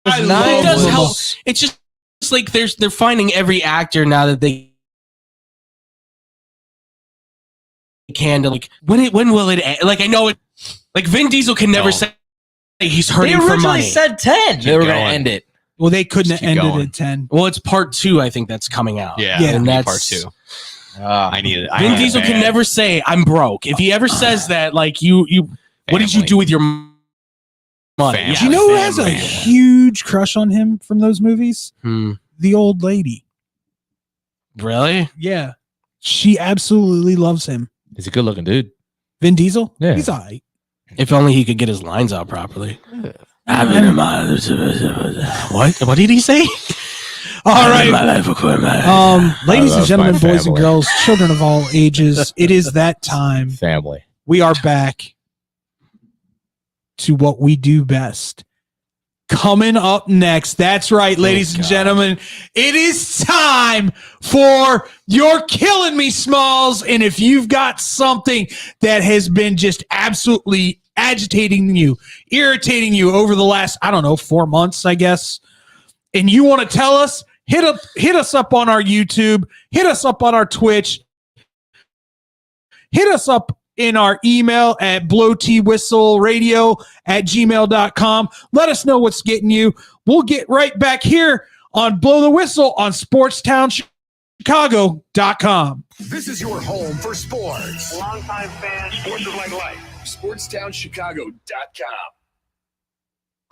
It's love nine it does was- help. It's just it's like they're finding every actor now that they can to like when will it end? Like I know it like Vin Diesel can never No. say he's They hurting for originally money. said 10. They were going to going. end it. Well, they couldn't Just have keep ended going. at 10. Well, it's part 2, I think that's coming out. Yeah, Yeah. and And that's that's part 2. I need it. I Vin need it Diesel can bad. never say I'm broke. If he ever says that, like you what did you Family. do with your money? Family. Do you know who has a huge crush on him from those movies? Hmm. The old lady. Really? Yeah. She absolutely loves him. He's a good looking dude. Vin Diesel? Yeah. He's all right. If only he could get his lines out properly. What did he say? All right. Ladies and love gentlemen, my boys and family. girls, children of all ages, it is that time. Family. We are back to what we do best. Coming up next, that's right, ladies and gentlemen, it is time for You're Killing Me, Smalls. And if you've got something that has been just absolutely agitating you, irritating you over the last, 4 months, I guess, and you want to tell us, hit us up on our YouTube, hit us up on our Twitch, hit us up in our email at blowtwhistleradio@gmail.com. Let us know what's getting you. We'll get right back here on Blow the Whistle on SportstownChicago.com. This is your home for sports. Longtime fan, sports is like life. SportstownChicago.com.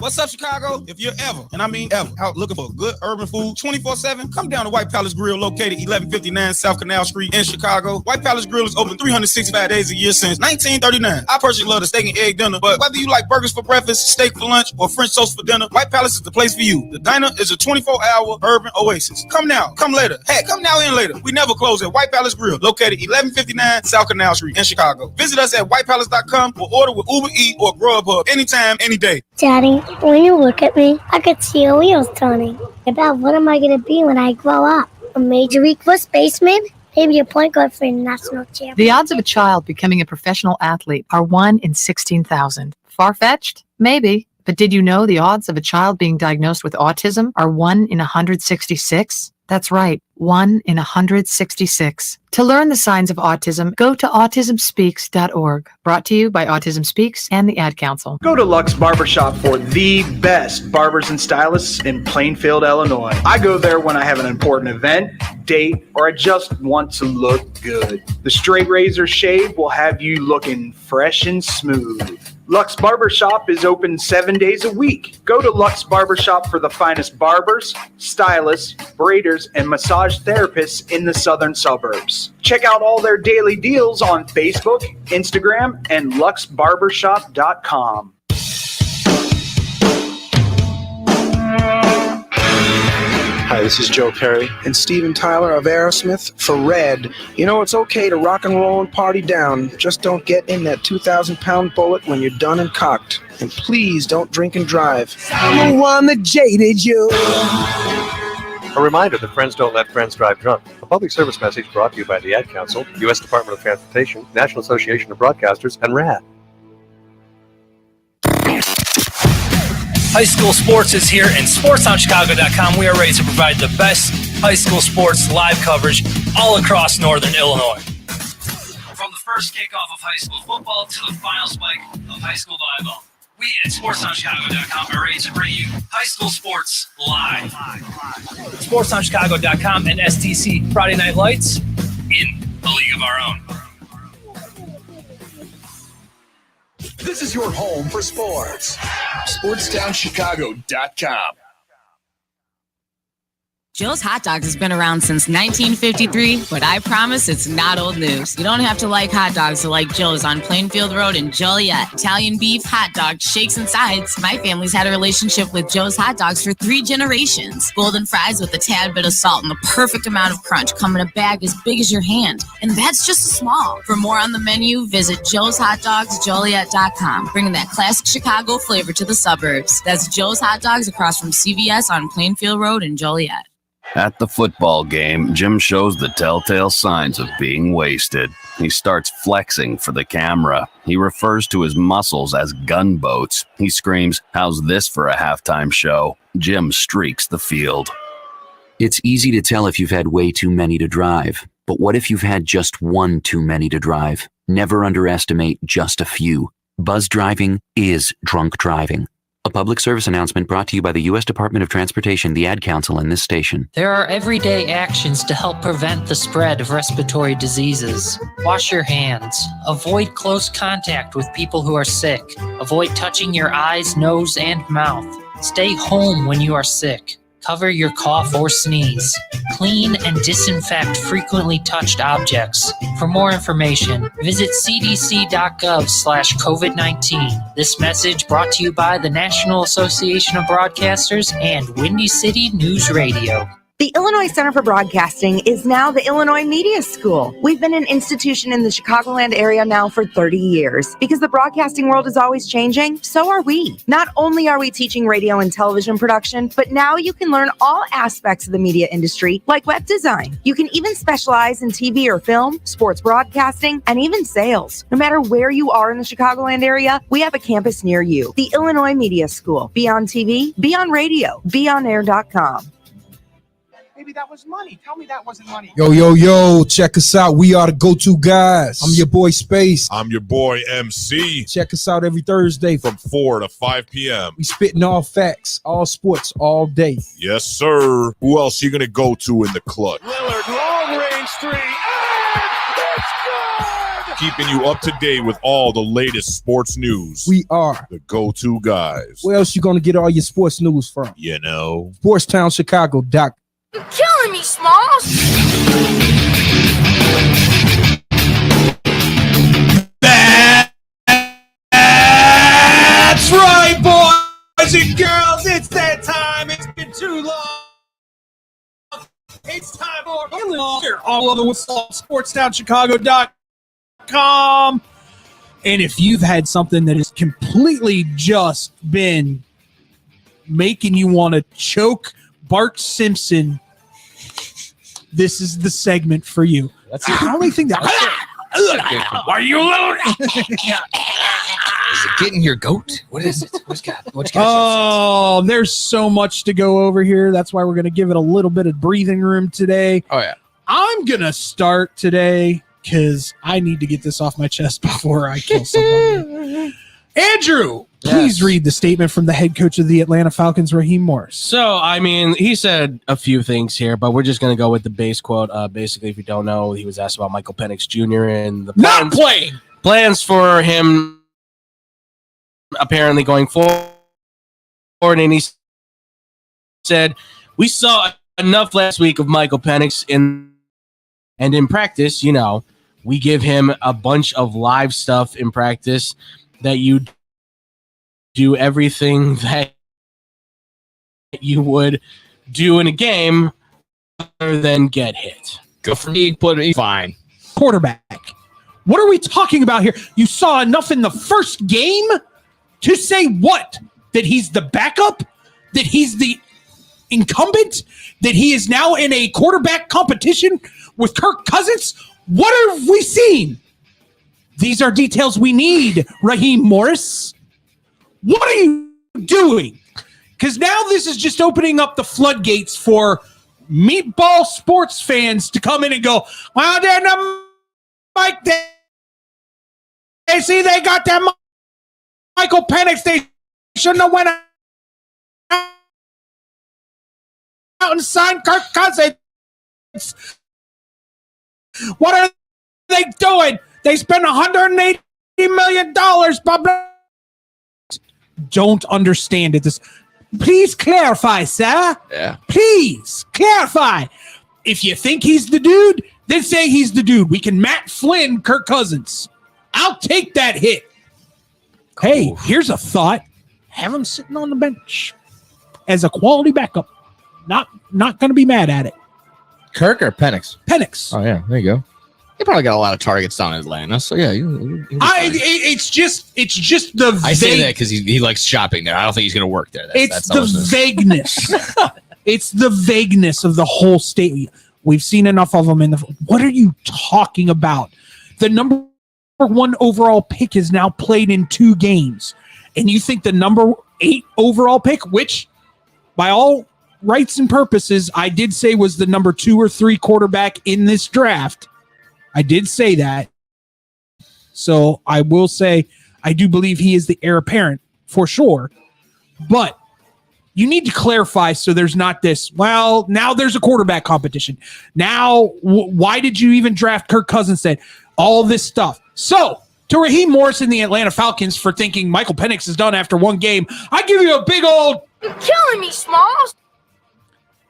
What's up, Chicago? If you're ever, and I mean ever, out looking for good urban food 24/7, come down to White Palace Grill, located 1159 South Canal Street in Chicago. White Palace Grill is open 365 days a year since 1939. I personally love the steak and egg dinner, but whether you like burgers for breakfast, steak for lunch, or French toast for dinner, White Palace is the place for you. The diner is a 24-hour urban oasis. Come now, come later. Hey, come now and later. We never close at White Palace Grill, located 1159 South Canal Street in Chicago. Visit us at whitepalace.com or order with Uber Eats or Grubhub anytime, any day. Daddy, when you look at me, I could see your wheels turning. About what am I going to be when I grow up? A major league first baseman? Maybe a point guard for a national champion. The odds of a child becoming a professional athlete are 1 in 16,000. Far-fetched? Maybe. But did you know the odds of a child being diagnosed with autism are 1 in 166? That's right, 1 in 166. To learn the signs of autism, go to autismspeaks.org. Brought to you by Autism Speaks and the Ad Council. Go to Lux Barbershop for the best barbers and stylists in Plainfield, Illinois. I go there when I have an important event, date, or I just want to look good. The straight razor shave will have you looking fresh and smooth. Lux Barbershop is open 7 days a week. Go to Lux Barbershop for the finest barbers, stylists, braiders, and massage therapists in the southern suburbs. Check out all their daily deals on Facebook, Instagram, and luxbarbershop.com. Hi, this is Joe Perry and Steven Tyler of Aerosmith for Red. You know, it's okay to rock and roll and party down. Just don't get in that 2,000-pound bullet when you're done and cocked. And please don't drink and drive. I'm the one that jaded you. A reminder that friends don't let friends drive drunk. A public service message brought to you by the Ad Council, U.S. Department of Transportation, National Association of Broadcasters, and RAD. High school sports is here, and SportsOnChicago.com. We are ready to provide the best high school sports live coverage all across Northern Illinois. From the first kickoff of high school football to the final spike of high school volleyball, we at SportsOnChicago.com are ready to bring you high school sports live. SportsOnChicago.com and STC Friday Night Lights in a league of our own. This is your home for sports. SportsTownChicago.com. Joe's Hot Dogs has been around since 1953, but I promise it's not old news. You don't have to like hot dogs to like Joe's on Plainfield Road in Joliet. Italian beef, hot dogs, shakes, and sides. My family's had a relationship with Joe's Hot Dogs for 3 generations. Golden fries with a tad bit of salt and the perfect amount of crunch come in a bag as big as your hand. And that's just small. For more on the menu, visit joeshotdogsjoliet.com, bringing that classic Chicago flavor to the suburbs. That's Joe's Hot Dogs across from CVS on Plainfield Road in Joliet. At the football game, Jim shows the telltale signs of being wasted. He starts flexing for the camera. He refers to his muscles as gunboats. He screams, "How's this for a halftime show?" Jim streaks the field. It's easy to tell if you've had way too many to drive. But what if you've had just one too many to drive? Never underestimate just a few. Buzz driving is drunk driving. A public service announcement brought to you by the U.S. Department of Transportation, the Ad Council, and this station. There are everyday actions to help prevent the spread of respiratory diseases. Wash your hands. Avoid close contact with people who are sick. Avoid touching your eyes, nose, and mouth. Stay home when you are sick. Cover your cough or sneeze. Clean and disinfect frequently touched objects. For more information, visit cdc.gov/COVID-19. This message brought to you by the National Association of Broadcasters and Windy City News Radio. The Illinois Center for Broadcasting is now the Illinois Media School. We've been an institution in the Chicagoland area now for 30 years. Because the broadcasting world is always changing, so are we. Not only are we teaching radio and television production, but now you can learn all aspects of the media industry, like web design. You can even specialize in TV or film, sports broadcasting, and even sales. No matter where you are in the Chicagoland area, we have a campus near you. The Illinois Media School. Be on TV, be on radio, beonair.com. Maybe that was money. Tell me that wasn't money. Yo, check us out. We are the go-to guys. I'm your boy Space. I'm your boy MC. Check us out every Thursday from 4 to 5 p.m. We spitting all facts, all sports, all day. Yes, sir. Who else you gonna go to in the clutch? Lillard, long range three. Keeping you up to date with all the latest sports news. We are the go-to guys. Where else you gonna get all your sports news from? You know, SportsTownChicago.com. You're killing me, Smalls. That's right, boys and girls. It's that time. It's been too long. It's time for all over with SportsTownChicago.com. And if you've had something that has completely just been making you want to choke Bart Simpson, this is the segment for you. That's the only thing that. Are you little? Is it getting your goat? What is it? What you got? Oh, there's so much to go over here. That's why we're going to give it a little bit of breathing room today. Oh, yeah. I'm going to start today because I need to get this off my chest before I kill somebody. Andrew, please read the statement from the head coach of the Atlanta Falcons, Raheem Morris. So, I mean, he said a few things here, but we're just going to go with the base quote. Basically, if you don't know, he was asked about Michael Penix Jr. and the plans for him apparently going forward. And he said, we saw enough last week of Michael Penix and in practice, you know, we give him a bunch of live stuff in practice that you do everything that you would do in a game other than get hit. Go for me, but fine. Quarterback. What are we talking about here? You saw enough in the first game to say what? That he's the backup? That he's the incumbent? That he is now in a quarterback competition with Kirk Cousins? What have we seen? These are details we need, Raheem Morris. What are you doing? Because now this is just opening up the floodgates for meatball sports fans to come in and go, well, then Mike, they see they got that Michael Penix. They shouldn't have went out and signed Kirk Cousins. What are they doing? They spent $180 million. Blah, blah. Don't understand it. Please clarify, sir. Yeah. Please clarify. If you think he's the dude, then say he's the dude. We can Matt Flynn Kirk Cousins. I'll take that hit. Hey, here's a thought. Have him sitting on the bench as a quality backup. Not going to be mad at it. Kirk or Penix? Penix. Oh, yeah. There you go. He probably got a lot of targets down in Atlanta. So, yeah. It's just the I say that because he likes shopping there. I don't think he's going to work there. That's the vagueness. It's the vagueness of the whole state. We've seen enough of them what are you talking about? The number 1 overall pick is now played in 2 games. And you think the number 8 overall pick, which by all rights and purposes, I did say was the number 2 or 3 quarterback in this draft. I did say that. So I will say I do believe he is the heir apparent for sure. But you need to clarify so there's not this, well, now there's a quarterback competition. Now, why did you even draft Kirk Cousins then? All this stuff. So, to Raheem Morris and the Atlanta Falcons for thinking Michael Penix is done after 1 game, I give you a big old... You're killing me, Smalls.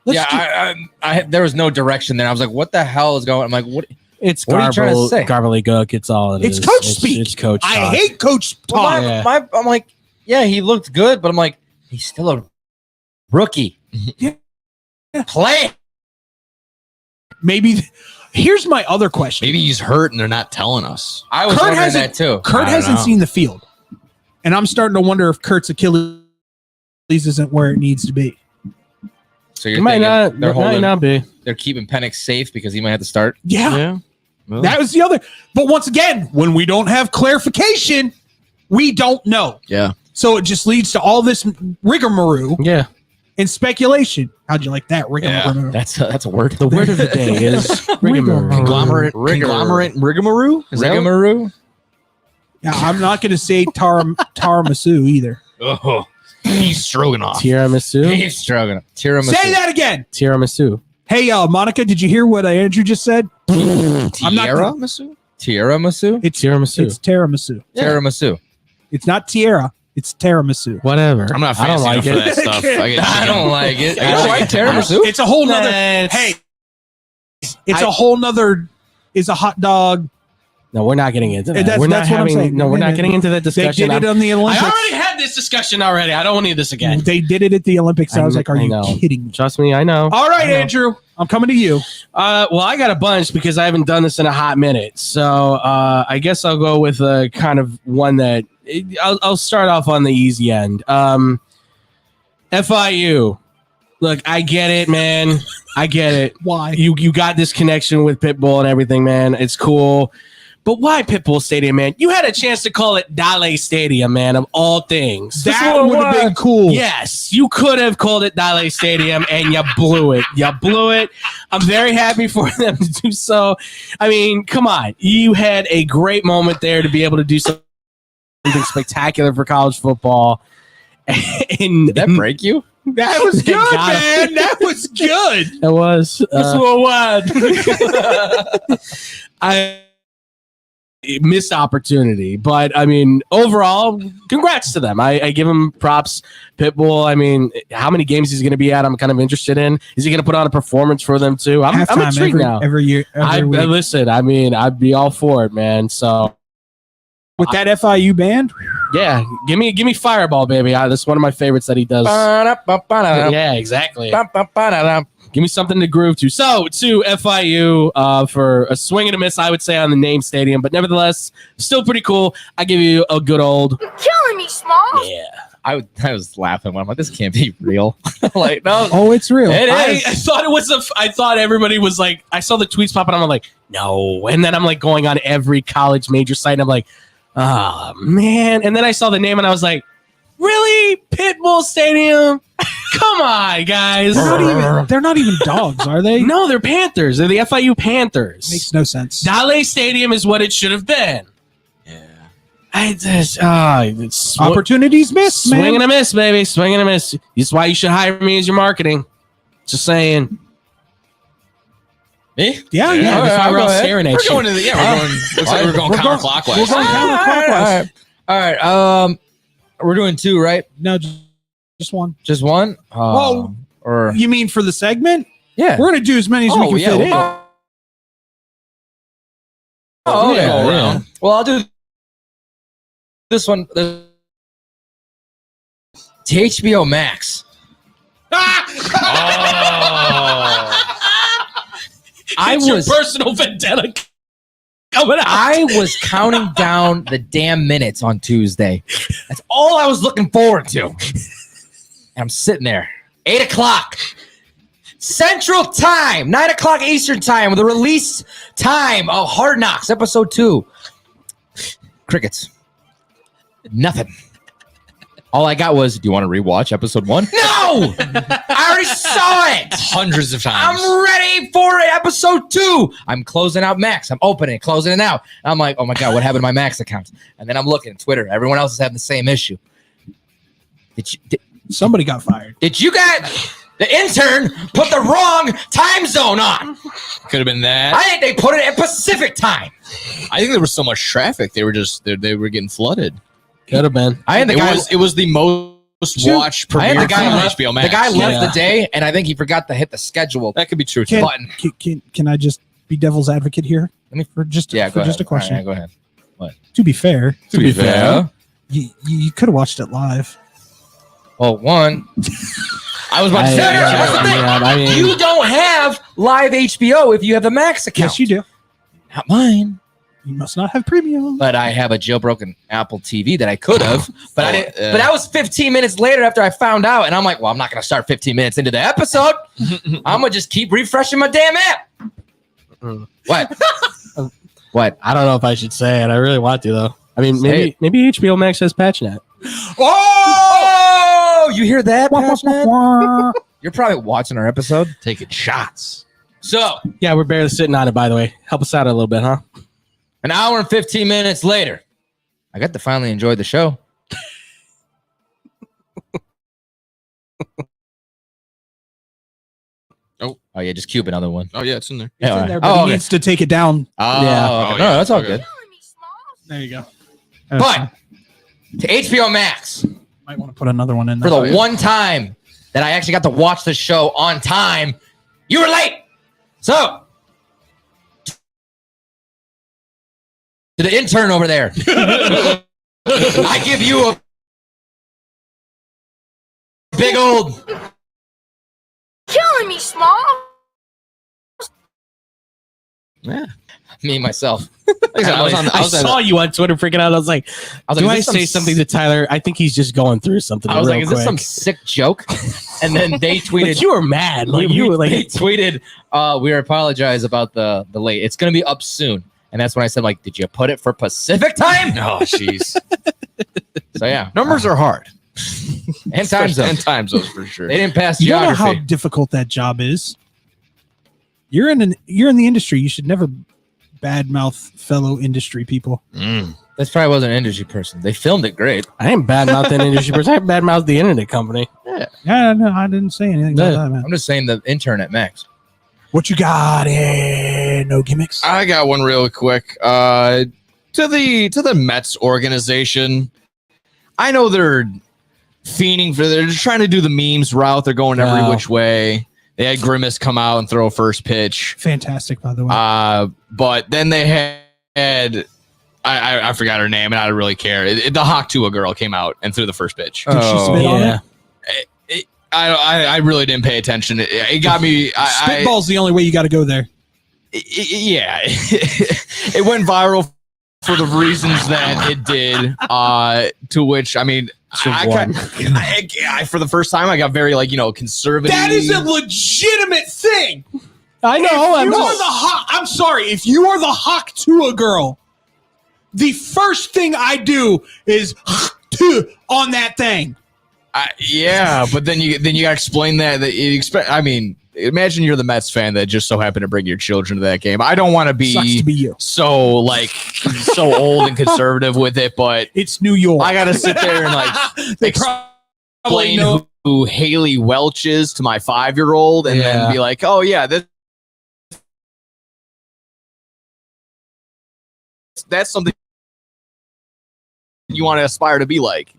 I there was no direction there. I was like, what the hell is going on? I'm like, what? It's what are you trying to say? Gobbledygook. It's all it is. It's coach speak. It's coach talk. I hate coach talk. Well, I'm like, yeah, he looked good, but I'm like, he's still a rookie. Yeah. Play. Maybe. Here's my other question. Maybe he's hurt and they're not telling us. I was wondering that too. Kurt hasn't seen the field. And I'm starting to wonder if Kurt's Achilles isn't where it needs to be. So you're might not be. They're keeping Penix safe because he might have to start. Yeah. Well. That was the other. But once again, when we don't have clarification, we don't know. Yeah. So it just leads to all this rigmarole. Yeah. And speculation. How'd you like that? Rigmarole. Yeah, that's a word. The word of the day is rigmarole. Conglomerate rigmarole? Rigmarole? Yeah, I'm not going to say tiramisu either. Oh, beef stroganoff. Tiramisu? Beef stroganoff. Tiramisu. Say that again. Tiramisu. Hey, Monica, did you hear what Andrew just said? Tiramisu? Tiramisu? It's tiramisu. It's tiramisu. Yeah. Tiramisu. It's not tiara. It's tiramisu. Whatever. I'm not I don't fancy like enough it. for that stuff. I don't like it. You don't like tiramisu? It's a whole nother. Hey, it's a whole nother. Is a hot dog. No, we're not getting into that. That's We're not what I'm saying. No, we're not getting into that discussion. They did it on the Olympics. I already had this discussion already. I don't need this again. They did it at the Olympics. I was like, are you kidding me? Trust me, I know. All right, Andrew, I'm coming to you. Well, I got a bunch because I haven't done this in a hot minute. So I guess I'll go with a kind of one that I'll start off on the easy end. FIU. Look, I get it, man. I get it. Why? You got this connection with Pitbull and everything, man. It's cool. But why Pitbull Stadium, man? You had a chance to call it Dale Stadium, man, of all things. That would have been cool. Yes, you could have called it Dale Stadium, and you blew it. You blew it. I'm very happy for them to do so. I mean, come on. You had a great moment there to be able to do something spectacular for college football. Did that break you? That was good, man. That was good. It was. I missed opportunity, but I mean, overall, congrats to them. I give him props. Pitbull. I mean, how many games he's going to be at? I'm kind of interested in. Is he going to put on a performance for them too? I'm intrigued now. Every year. Week. Listen, I mean, I'd be all for it, man. So with that FIU band, yeah, give me Fireball, baby. That's one of my favorites that he does. Yeah, exactly. Give me something to groove to. So, to FIU for a swing and a miss, I would say, on the name stadium, but nevertheless, still pretty cool. I give you a good old. You're killing me, Smalls. Yeah. I was laughing when I'm like, this can't be real. Like, no. Oh, it's real. It is. I thought it was I thought everybody was like, I saw the tweets pop and I'm like, no. And then I'm like going on every college major site and I'm like, oh, man. And then I saw the name and I was like, really? Pitbull Stadium? Come on, guys. They're not even dogs, are they? No, they're Panthers. They're the FIU Panthers. Makes no sense. Dale Stadium is what it should have been. Yeah. It's opportunities missed, man. Swing and a miss, baby. Swing and a miss. That's why you should hire me as your marketing. Just saying. Me? Yeah. That's why we're all staring at you. We're going looks like we're going counterclockwise. We're going counterclockwise. All right. We're doing 2, right? No, just one. Just one? Or you mean for the segment? Yeah. We're going to do as many as we can fit in. Yeah. Well, I'll do this one. To HBO Max. Your personal vendetta coming out. I was counting down the damn minutes on Tuesday. That's all I was looking forward to. And I'm sitting there, 8 o'clock Central Time, 9 o'clock Eastern Time, with the release time of Hard Knocks, Episode 2. Crickets. Nothing. All I got was, do you want to rewatch Episode 1? No! I already saw it! Hundreds of times. I'm ready for Episode 2. I'm closing out Max. I'm opening it, closing it out. I'm like, oh my God, what happened to my Max account? And then I'm looking at Twitter. Everyone else is having the same issue. Somebody got fired. Did you guys, the intern, put the wrong time zone on? Could have been that. I think they put it at Pacific time. I think there was so much traffic. They were getting flooded. Could have been. It was the most watched premiere on HBO Max. The guy left the day, and I think he forgot to hit the schedule. That could be true. Button. Can I just be devil's advocate here? For just a question. Right, go ahead. What? To be fair, you could have watched it live. Well, one, I was about to say, that's the thing. I mean, you don't have live HBO if you have the Max account. Yes, you do. Not mine. You must not have premium. But I have a jailbroken Apple TV that I could have. But I didn't. But that was 15 minutes later after I found out, and I'm like, well, I'm not going to start 15 minutes into the episode. I'm gonna just keep refreshing my damn app. What? What? I don't know if I should say it. I really want to though. I mean, maybe HBO Max has PatchNet. Oh, you hear that, PatchNet? You're probably watching our episode, taking shots. So yeah, we're barely sitting on it. By the way, help us out a little bit, huh? An hour and 15 minutes later, I got to finally enjoy the show. Oh yeah, just cube another one. Oh yeah, it's in there. It's in there, but he needs to take it down. No, that's all good. There you go. But to HBO Max, might want to put another one in for there. the one time that I actually got to watch the show on time. You were late, so to the intern over there, I give you a big old killing me, Small. yeah. Me myself. I saw you on Twitter freaking out. I was like, do I say something to Tyler? I think he's just going through something. I was like, is this quick. some sick joke? And then they tweeted, like you were mad. Like you were like, they tweeted, we apologize about the late. It's going to be up soon. And that's when I said, like, did you put it for Pacific time? Oh, jeez. So yeah, Numbers are hard. And time zones. And time zones for sure. They didn't pass You don't know geography. how difficult that job is. You're in the industry. You should never badmouth fellow industry people. That's probably wasn't an industry person. They filmed it great. I ain't badmouth the industry person. I badmouth the internet company. Yeah, no, I didn't say anything about that, man. I'm just saying the intern at Max. What you got? No gimmicks. I got one real quick. To the Mets organization, I know they're fiending for. They're just trying to do the memes route. They're going every which way. They had Grimace come out and throw a first pitch. Fantastic, by the way. But then they had. I forgot her name, and I don't really care. The Hawk Tua girl came out and threw the first pitch. Did she spit on it? I really didn't pay attention. It got me. Spitball's the only way you got to go there. Yeah, it went viral for the reasons that it did. To which, I mean, I for the first time I got very conservative. That is a legitimate thing. I know. I'm sorry. If you are the Hawk Tua girl, the first thing I do is on that thing. Yeah, but then you gotta explain that you expect. I mean, imagine you're the Mets fan that just so happened to bring your children to that game. I don't want to be you. so old and conservative with it, but it's New York. I gotta sit there and explain who Haley Welch is to my 5-year-old, and then be like, oh yeah, that's something you want to aspire to be like.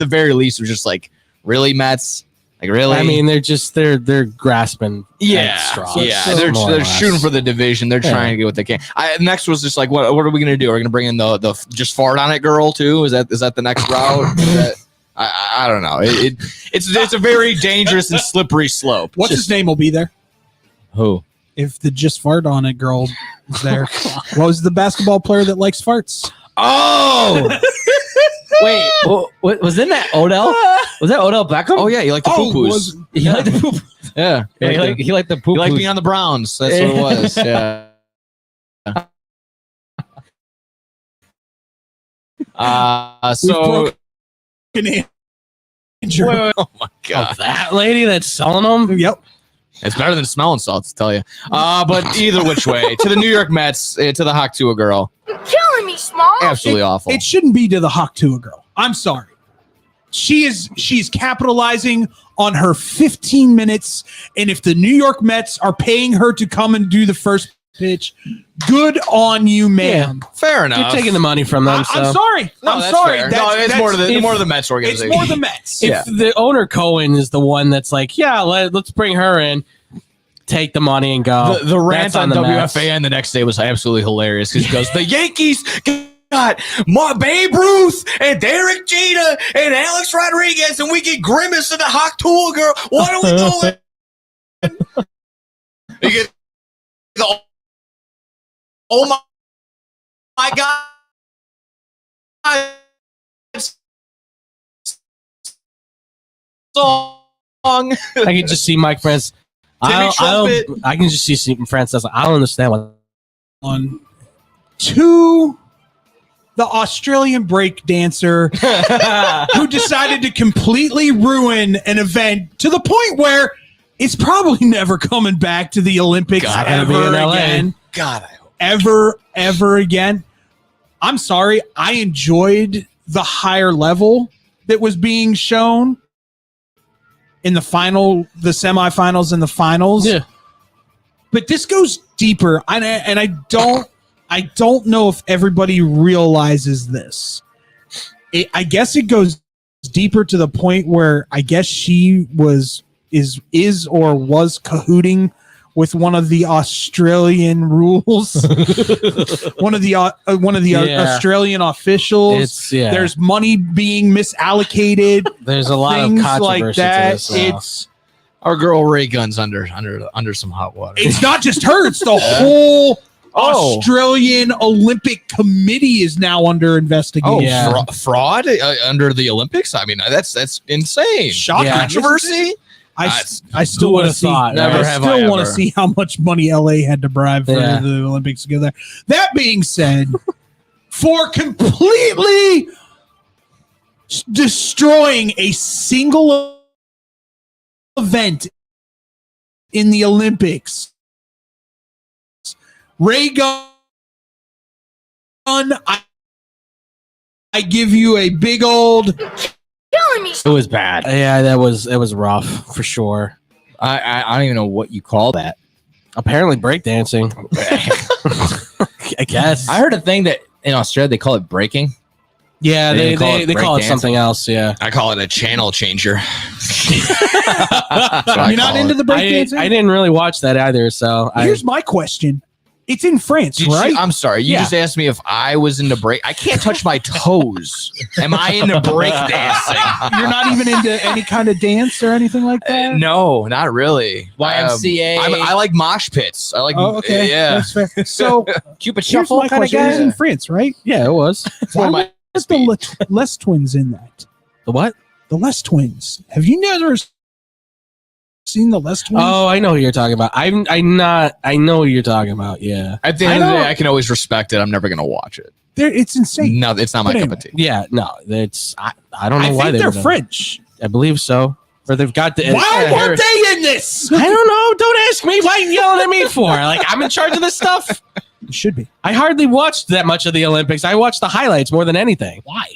At the very least, we're just like, really, Mets? Like, really? I mean, they're grasping. Yeah, straws. yeah. They're shooting for the division. They're trying to get what they can. Next was just like, what are we gonna do? Are we gonna bring in the just fart on it girl too? Is that the next route? I don't know. It's a very dangerous and slippery slope. What's his name will be there? Who? If the just fart on it girl is there. What was the basketball player that likes farts? Oh. Wait, was in that Odell? Was that Odell Beckham? Oh yeah, he liked the poo-poos. He liked the poop. Yeah, he liked the poop. He liked being on the Browns. That's what it was. Yeah. So. Wait, oh my god, that lady that's selling them. Yep. It's better than smelling salts, to tell you. But either which way, to the New York Mets, to the Hawk Tua girl. You're killing me, Small. Absolutely awful. It shouldn't be to the Hawk Tua girl. I'm sorry. She's capitalizing on her 15 minutes, and if the New York Mets are paying her to come and do the first pitch, good on you, ma'am. Yeah, fair enough. You're taking the money from them. I'm sorry. No, I'm that's sorry. fair. No, it's more to the Mets organization. It's more the Mets. If the owner Cohen is the one that's like, yeah, let's bring her in, take the money and go. The rant That's on the Mets. WFAN the next day was absolutely hilarious because he goes, the Yankees got Babe Ruth and Derek Jeter and Alex Rodriguez, and we get Grimace and the Hawk Tua girl. Why don't we go in? You get the my God. Song. I can just see Mike France. I can just see Francis. I don't understand what. On to the Australian break dancer who decided to completely ruin an event to the point where it's probably never coming back to the Olympics ever again. God, I hope. Ever again. I'm sorry. I enjoyed the higher level that was being shown in the semifinals and the finals. Yeah. But this goes deeper. And I don't know if everybody realizes this. I guess it goes deeper to the point where I guess she is or was cahooting with one of the Australian rules, one of the Australian officials. There's money being misallocated. There's a lot of controversy like that. To this, It's our girl Ray Gunn's under some hot water. It's not just her; it's the whole Australian Olympic Committee is now under investigation. Fraud under the Olympics? I mean, that's insane. Shocking. Controversy. I still Who want to would've see. thought, I right? still want to see how much money LA had to bribe for Yeah. the Olympics to go there. That being said, for completely destroying a single event in the Olympics, Ray Gunn, I give you a big old. It was bad. Yeah, it was rough for sure. I don't even know what you call that. Apparently breakdancing. I guess. I heard a thing that in Australia they call it breaking. Yeah, they call it breakdancing. something else. Yeah, I call it a channel changer. You're not into the breakdancing? I didn't really watch that either. So Here's my question. It's in France, right? I'm sorry. You just asked me if I was into break. I can't touch my toes. Am I into break dancing? You're not even into any kind of dance or anything like that? No, not really. YMCA. I like mosh pits. I like. Oh, okay. Yeah. That's fair. So, Cupid here's Shuffle my kind of question. It was guy. in France, right? yeah, it was. Why was the Les Twins in that? The what? The Les Twins. Have you never seen the Les Twins? Oh, I know who you're talking about. I'm not. I know who you're talking about. Yeah. At the end of the day, I can always respect it. I'm never gonna watch it. It's insane. No, it's not my But cup of tea. Yeah. No, it's. I don't know I why think they're were French. I believe so. Or they've got the. Why weren't they in this? I don't know. Don't ask me. Why are you yelling at me for? Like I'm in charge of this stuff. You should be. I hardly watched that much of the Olympics. I watched the highlights more than anything. Why?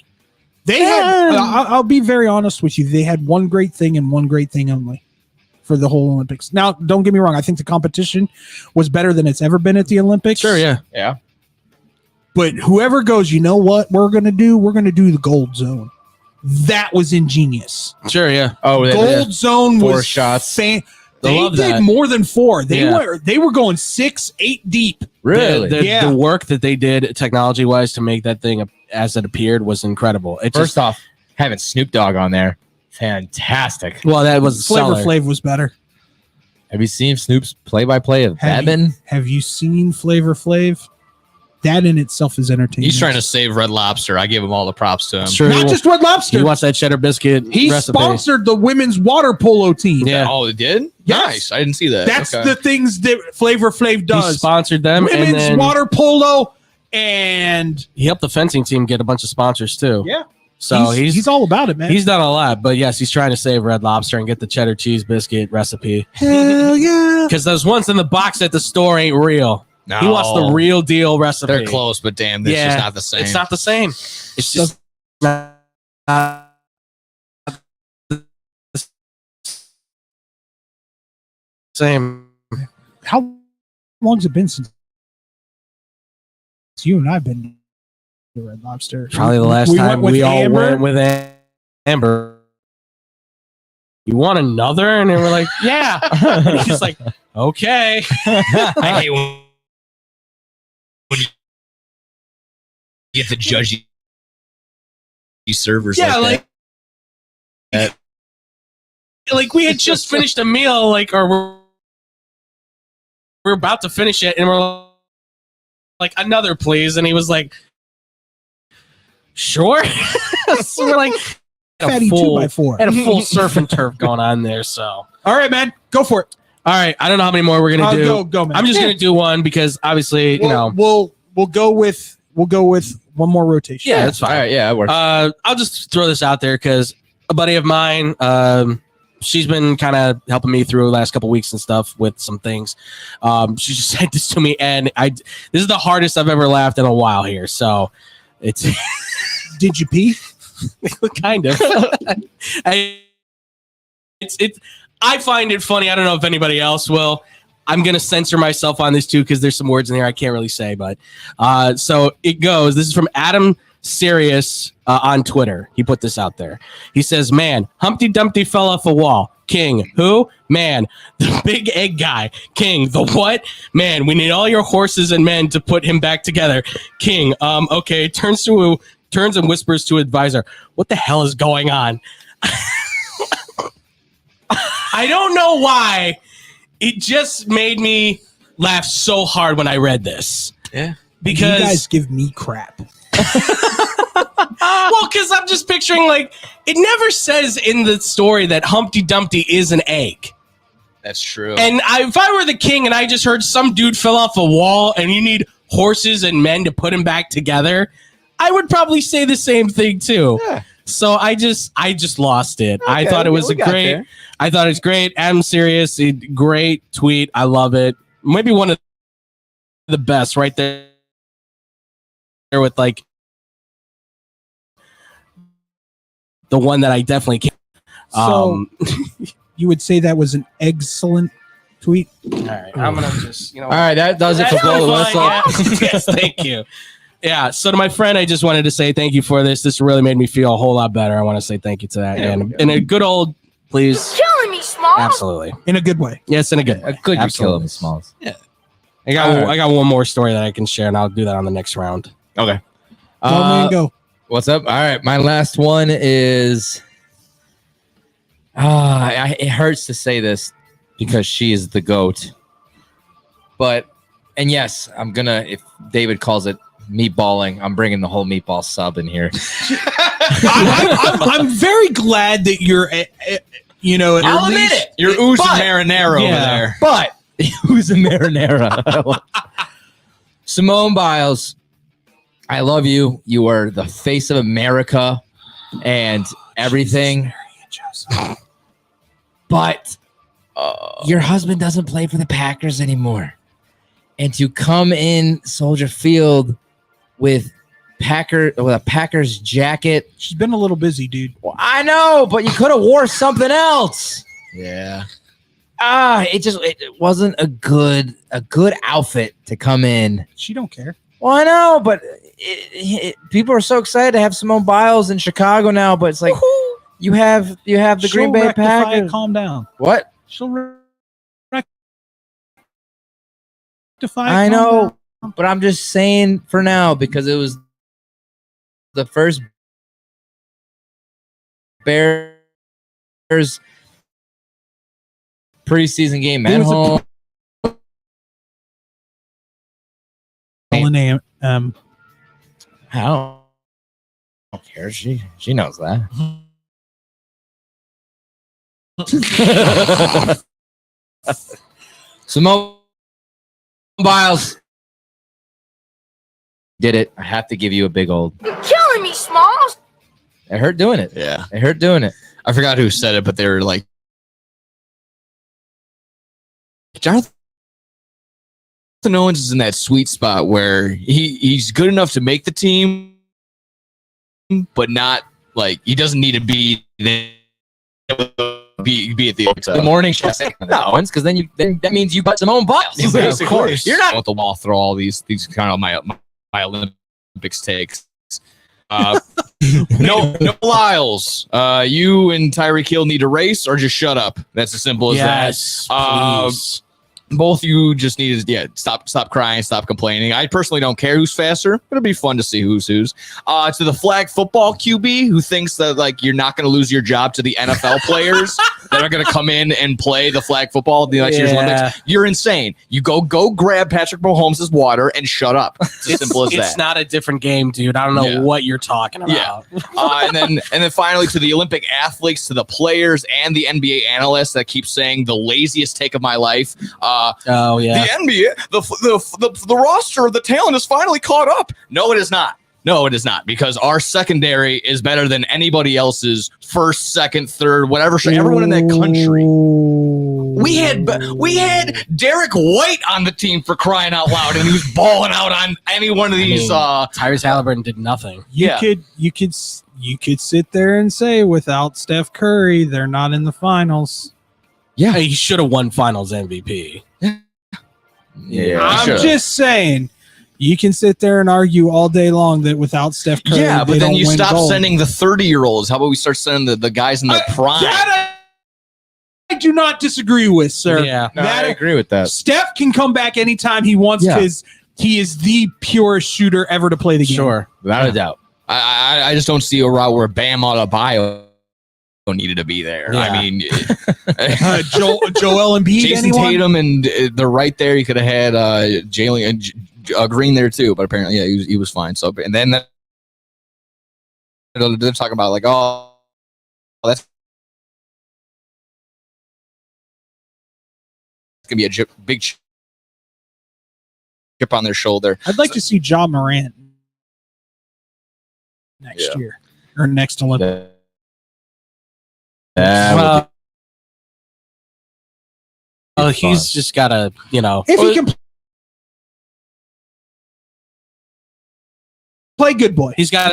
They had. I'll be very honest with you. They had one great thing and one great thing only for the whole Olympics. Now, don't get me wrong. I think the competition was better than it's ever been at the Olympics. Sure. Yeah. Yeah. But whoever goes, you know what we're going to do? We're going to do the gold zone. That was ingenious. Sure. Yeah. Oh, Gold zone 4 was shots. They love did that. more than 4. Yeah. They were going 6, 8 deep. Really? The work that they did technology wise to make that thing as it appeared was incredible. It First off, having Snoop Dogg on there, fantastic. well, that was Flavor stellar. Flav was better. Have you seen Snoop's play-by-play of Batman? Have you seen Flavor Flav? That in itself is entertaining. He's trying to save Red Lobster. I give him all the props to him. Sure. Not just Red Lobster. You watch that cheddar biscuit He recipe. sponsored the women's water polo team. Yeah. Oh, it did? Yes. Nice. I didn't see that. That's Okay. the things that Flavor Flav He does. sponsored them, and Women's then water polo and he helped the fencing team get a bunch of sponsors too. yeah. So he's all about it, man. he's done a lot, but yes, he's trying to save Red Lobster and get the cheddar cheese biscuit recipe. Hell yeah. Because those ones in the box at the store ain't real. No. He wants the real deal recipe. They're close, but damn, this is not the same. It's not the same. It's just not the same. How long's it been since you and I've been to Red Lobster? Probably the last time went with we all Amber. went with Amber. You want another? And they were like, yeah. And he's like, okay. I hate when you get the judgy servers. Yeah, like like we had just finished a meal, like, or we're about to finish it, and we're like, another, please. And he was like, sure. So we're like, Fatty 2x4. had a full surf and turf going on there. So, All right, man. Go for it. all right, I don't know how many more we're gonna do. Go, man. I'm just gonna do one because obviously, you know, We'll go with one more rotation. yeah, that's fine. All right, yeah, it works. I'll just throw this out there because a buddy of mine, she's been kind of helping me through the last couple weeks and stuff with some things. She just said this to me, and this is the hardest I've ever laughed in a while here. So it's Did you pee? kind of. I find it funny. I don't know if anybody else will. I'm gonna censor myself on this too because there's some words in there I can't really say. But so it goes. This is from Adam Sirius on Twitter. He put this out there. He says, "Man, Humpty Dumpty fell off a wall. King, who? Man, the big egg guy. King, the what? Man, we need all your horses and men to put him back together. King, okay." Turns and whispers to advisor, "What the hell is going on?" I don't know why. It just made me laugh so hard when I read this. Yeah. You guys Because give me crap. Well, because I'm just picturing, like, it never says in the story that Humpty Dumpty is an egg. That's true. And if I were the king and I just heard some dude fell off a wall and you need horses and men to put him back together, I would probably say the same thing too. Yeah. So I just lost it. I thought it was great. I thought it's great. Adam Serious, great tweet. I love it. Maybe one of the best right there with like the one that I definitely can't. So you would say that was an excellent tweet. All right, I'm gonna just All right, that does it for blow the whistle. Yes, thank you. Yeah, so to my friend, I just wanted to say thank you for this. This really made me feel a whole lot better. I want to say thank you to that. And in a good old, please. Killing me, Smalls. Absolutely. In a good way. Yes, in a good way. Good, you're Absolutely. killing me, Smalls. Yeah. I got one more story that I can share, and I'll do that on the next round. Okay. Go. What's up? All right, my last one is. It hurts to say this because she is the GOAT. And yes, I'm gonna. If David calls it meatballing, I'm bringing the whole meatball sub in here. I'm very glad that you're, I'll admit it. You're oozing marinara over there. But who's a marinara? Simone Biles, I love you. You are the face of America and everything. But your husband doesn't play for the Packers anymore. And to come in Soldier Field with a Packers jacket. She's been a little busy, dude. Well, I know, but you could have wore something else. Yeah. It wasn't a good outfit to come in. She don't care. Well, I know, but people are so excited to have Simone Biles in Chicago now. But it's like you have the Green Bay Packers. Calm down. What? She'll rectify. I know, but I'm just saying for now because it was the first Bears preseason game at home. I don't care. She knows that. Simone Biles did it. I have to give you a big old. You're killing me, Smalls. It hurt doing it. Yeah. It hurt doing it. I forgot who said it, but they were like, Jonathan Owens is in that sweet spot where he's good enough to make the team, but not like he doesn't need to be at the morning show. No, because then that means you put Simone Biles. Of course, You're not at the wall. Throw all these kind of my Olympics takes. No Lyles. You and Tyreek Hill need to race or just shut up. That's as simple as that. Both you just need to stop crying, stop complaining. I personally don't care who's faster, but it'll be fun to see who's. To the flag football QB who thinks that like you're not going to lose your job to the NFL players that are going to come in and play the flag football the next year's Olympics. You're insane. You go grab Patrick Mahomes' water and shut up. It's as simple as that. It's not a different game, dude. I don't know what you're talking about. Yeah. and then finally to the Olympic athletes, to the players and the NBA analysts that keep saying the laziest take of my life. The NBA, the roster of the talent is finally caught up. No, it is not. No, it is not, because our secondary is better than anybody else's first, second, third, whatever. Everyone in that country. We had Derek White on the team, for crying out loud, and he was balling out on any one of these. Tyrese Halliburton did nothing. You could sit there and say without Steph Curry, they're not in the finals. Yeah, he should have won Finals MVP. Yeah, I'm just saying. You can sit there and argue all day long that without Steph Curry, yeah, but then you stop gold. sending the 30-year-olds. How about we start sending the guys in their prime? That I do not disagree with, sir. Yeah, I agree with that. Steph can come back anytime he wants because he is the purest shooter ever to play the game. Sure, without a doubt. I just don't see a route where Bam Adebayo needed to be there. Yeah. I mean, Joel Embiid, Jason Tatum, and they're right there. You could have had Jalen Green there too, but apparently, he was fine. So, and then they're talking about like, oh, that's gonna be a big chip on their shoulder. I'd like to see John Morant next year or next Olympic. Well, he's just gotta, If he can play good boy, he's got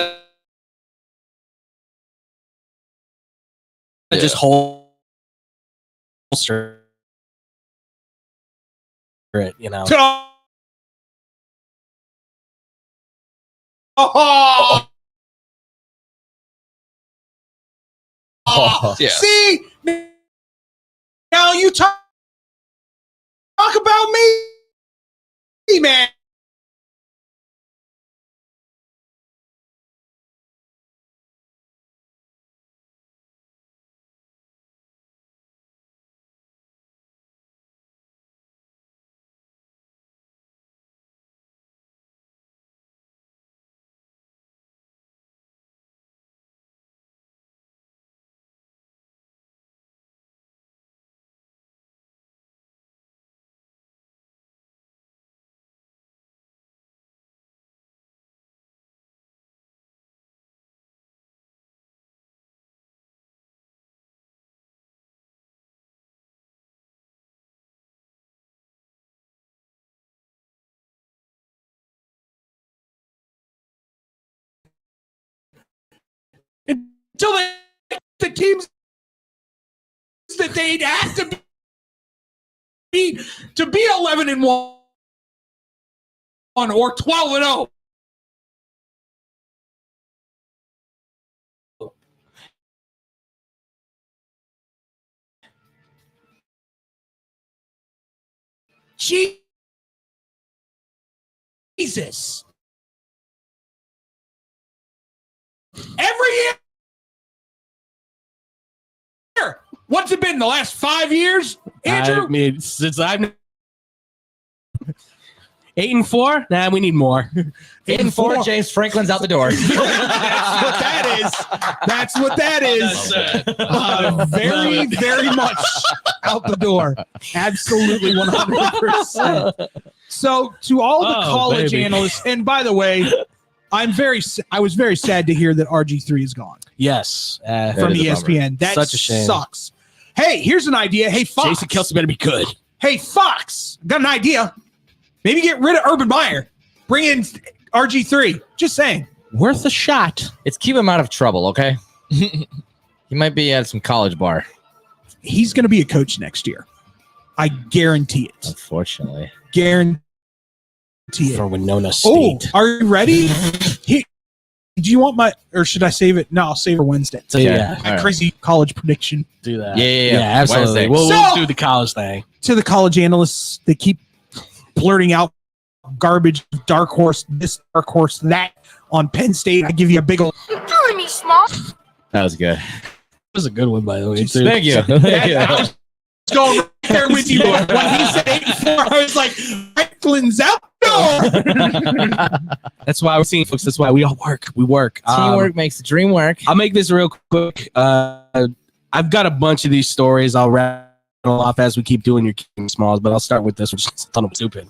to just holster it, Oh! Yeah. See, now you talk about me, man. Until the teams that they'd have to be 11-1 or 12-0. Jesus. Every year. What's it been the last 5 years, Andrew? I mean, since I'm 8-4, nah, we need more. 8-4, James Franklin's out the door. That's what that is. That's what that is. Very, very much out the door. Absolutely 100%. So to all the college analysts, and by the way, I was very sad to hear that RG3 is gone. Yes. From ESPN. That such a shame. Sucks. Hey, here's an idea. Hey, Fox. Jason Kelce better be good. Hey, Fox. Got an idea. Maybe get rid of Urban Meyer. Bring in RG3. Just saying. Worth a shot. It's keep him out of trouble, okay? He might be at some college bar. He's going to be a coach next year. I guarantee it. Unfortunately. Guarantee it. For Winona State. Oh, are you ready? Do you want or should I save it? No, I'll save it for Wednesday. So, yeah. My crazy college prediction. Do that. Yeah, absolutely. We'll do the college thing. To the college analysts, they keep blurting out garbage, dark horse, this, dark horse, that on Penn State. I give you a big old. You're killing me, Small. That was good. That was a good one, by the way. Thank you. I was going right there with you. When he said 8-4, I was like, Franklin's out the door. That's why we're seeing, folks. That's why we all work. We work. Teamwork makes the dream work. I'll make this real quick. I've got a bunch of these stories. I'll rattle off as we keep doing your King Smalls, but I'll start with this, which is a ton of stupid.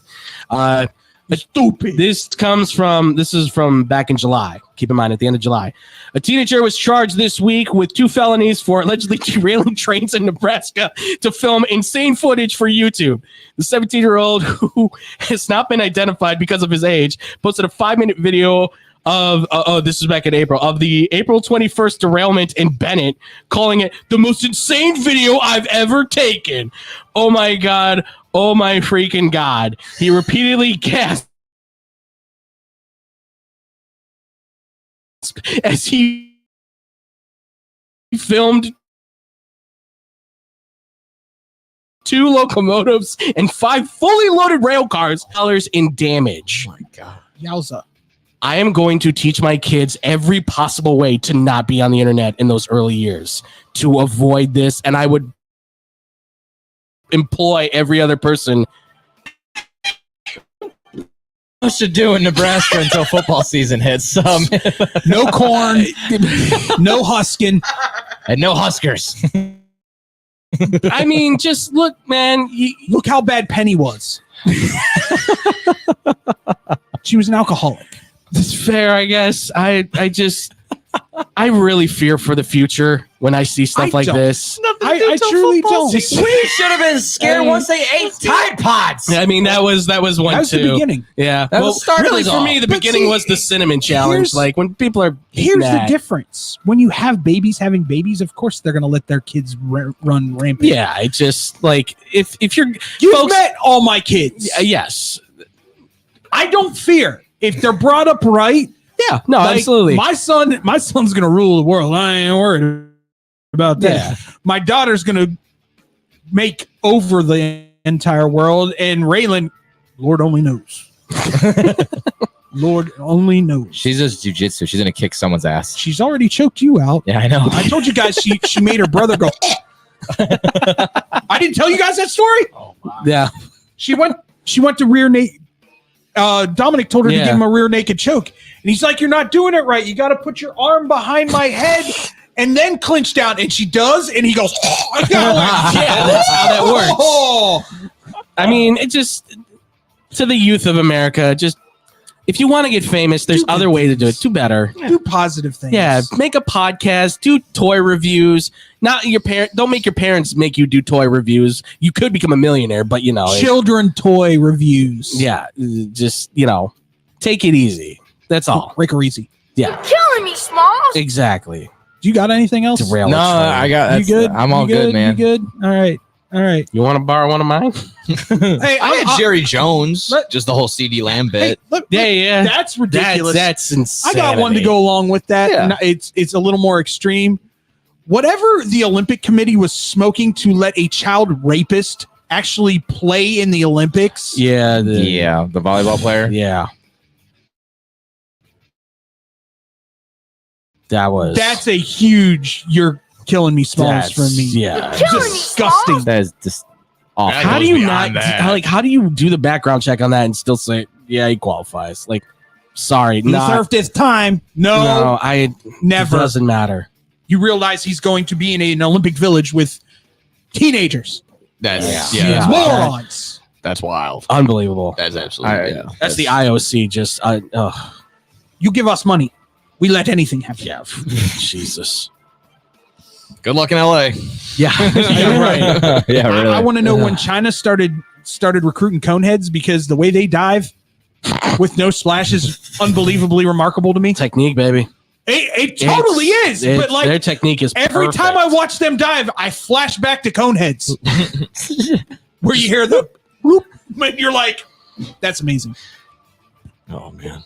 Stupid. This is from back in July. Keep in mind, at the end of July. A teenager was charged this week with 2 felonies for allegedly derailing trains in Nebraska to film insane footage for YouTube. The 17-year-old, who has not been identified because of his age, posted a 5-minute video of, this is back in April, of the April 21st derailment in Bennett, calling it the most insane video I've ever taken. Oh my God. Oh my freaking God. He repeatedly gasped as he filmed 2 locomotives and 5 fully loaded rail cars in damage. Oh my God. Yowza. I am going to teach my kids every possible way to not be on the internet in those early years to avoid this. And I would employ every other person much to do in Nebraska until football season hits. No corn, no husking, and no Huskers. I mean, just look, man. Look how bad Penny was. She was an alcoholic. It's fair, I guess. I really fear for the future when I see stuff like this. I truly don't. We should have been scared once they ate Tide Pods. I mean, that was one That was too. the beginning. Yeah, That was started really us for all. me, the But beginning see, was the cinnamon challenge. here's- Like when people are Here's mad. the difference. When you have babies having babies, of course they're going to let their kids run rampant. Yeah, I just like if you're You've folks, met all my kids. yes, I don't fear if they're brought up right. yeah, no, Like, absolutely. My son's going to rule the world. I ain't worried about that. Yeah. My daughter's going to make over the entire world, and Raylan, Lord only knows. Lord only knows. She's just jujitsu. She's gonna kick someone's ass. She's already choked you out. Yeah, I know. I told you guys she made her brother go. I didn't tell you guys that story. Yeah, She went to rear naked. Dominic told her to Yeah. give him a rear naked choke, and he's like, "You're not doing it right. You got to put your arm behind my head and then clinch down." And she does, and he goes, "Oh, I got it." Yeah, that's how that works. Oh. I mean, it just to the youth of America, just if you want to get famous, there's other way to do it. Do better. Do positive things. Yeah, make a podcast, do toy reviews. Not your parent. Don't make your parents make you do toy reviews. You could become a millionaire, but you know, Children toy reviews. yeah, just take it easy. That's all. Break her easy. Yeah, Killing me, Smalls. exactly. Do you got anything else? Derail No, the train. I got. You That's, good? I'm all You good, man. You good? All right. All right. You want to borrow one of mine? Hey, I had Jerry Jones, let- just the whole CD Lamb bit. look, Yeah. That's ridiculous. That's insane. I got one to go along with that. Yeah. No, it's a little more extreme. Whatever the Olympic Committee was smoking to let a child rapist actually play in the Olympics. Yeah, Yeah, the volleyball player. yeah. That was That's a huge. You're killing me, Smalls, for me. Yeah. Disgusting. That is just awful. How do you beyond not that. how do you do the background check on that and still say he qualifies? Like, sorry, He served his time. No, never. It doesn't matter. You realize he's going to be in an Olympic village with teenagers. That's Yeah. Morons. that's wild. Unbelievable. That's absolutely That's the IOC. Just You give us money, we let anything happen. yeah. Jesus. good luck in LA. Yeah. You're right. Yeah, really. I want to know when China started recruiting coneheads, because the way they dive with no splash is unbelievably remarkable to me. Technique, baby. It totally is. But like their technique is every perfect. time I watch them dive, I flash back to coneheads, where you hear the whoop, and you're like, "That's amazing." Oh man.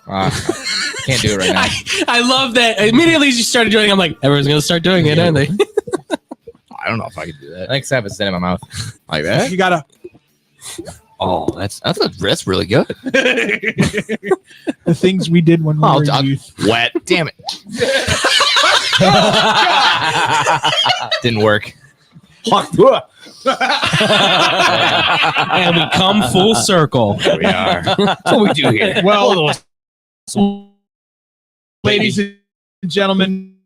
Can't do it right now. I love that. Immediately as you started doing it, I'm like, everyone's gonna start doing it, aren't they? I don't know if I could do that. I think I have a sin in my mouth. Like that? You gotta. Oh, that's really good. The things we did when we were in youth. Wet. Damn it. Didn't work. And we come full circle. There we are. That's what we do here. Well, ladies and gentlemen,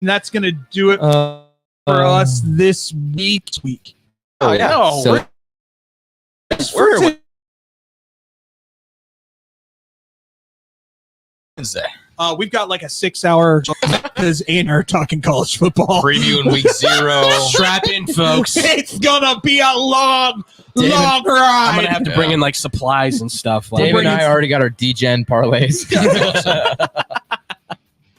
that's gonna do it for us this week. Oh yeah. No, So- we're Wednesday. we've got like a 6-hour because A and R talking college football. Previewing week 0. Strap in, folks. It's gonna be a long David, ride. I'm gonna have to bring in like supplies and stuff. Like, Dave and I already got our DGen parlays.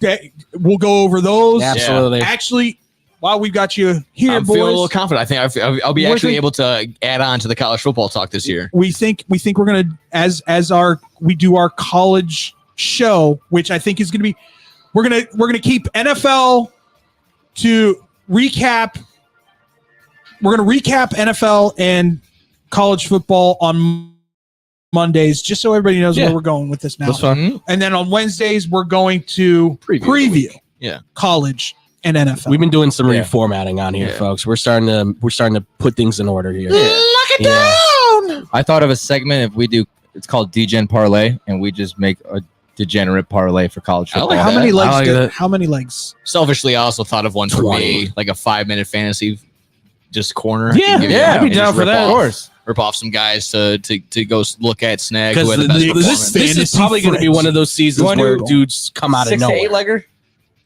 Okay, we'll go over those. Absolutely. Actually, while we've got you here, I'm boys, feeling a little confident. I think I'll be We're actually think- able to add on to the college football talk this year. we think we're gonna as we do our college show, which I think is gonna be we're gonna keep NFL to recap. We're gonna recap NFL and college football on Mondays, just so everybody knows where we're going with this now. That's fun. And then on Wednesdays, we're going to preview Yeah. college and NFL. We've been doing some Yeah. reformatting on here, Yeah. folks. We're starting to put things in order here. Lock it Yeah. down. I thought of a segment if we do. It's called Degen Parlay, and we just make a degenerate parlay for college football. How many legs? How many legs? Selfishly, I also thought of one for me, like a 5-minute fantasy, just corner. Yeah, I'd be down for that. Of course. Rip off some guys to go look at snag. Who Because had the best this is probably going to be one of those seasons where dudes come out of 6 to nowhere. 8 legger.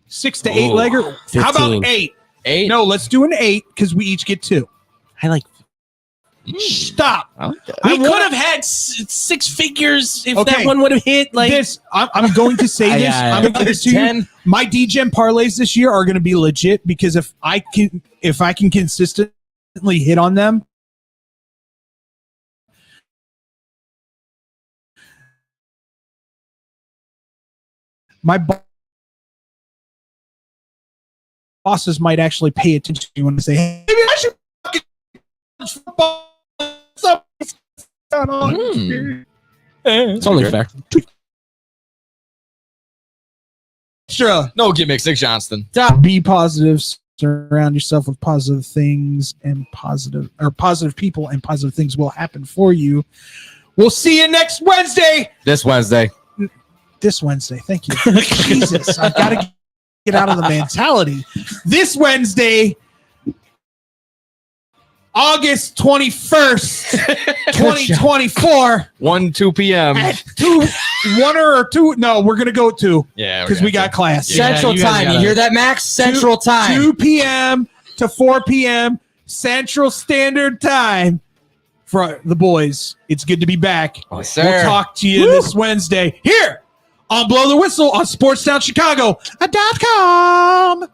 6 to 8 legger. How about 8? 8. No, let's do an 8 because we each get 2. I like. Stop. We could have had 6 figures if Okay. that one would have hit. Like This, I'm going to say this. Yeah, I'm going to give it to you. 10. My DGen parlays this year are going to be legit because if I can consistently hit on them, my bosses might actually pay attention to you when I say, "Hey, maybe I should fucking watch football." Something's going on. it's only fair. Extra. No gimmicks, Nick Johnston. Be positive. Surround yourself with positive things and positive people, and positive things will happen for you. We'll see you next Wednesday. This Wednesday. This Wednesday. Thank you. Jesus, I've got to get out of the mentality. This Wednesday, August 21st, 2024. 1-2 p.m. At 1 or 2. No, we're going to go 2. Yeah, because we got class. Central time. You hear that, Max? Central time. 2 p.m. to 4 p.m. Central Standard Time for the boys. It's good to be back. Oh, sir. We'll talk to you this Wednesday here on Blow the Whistle on SportsTownChicago.com.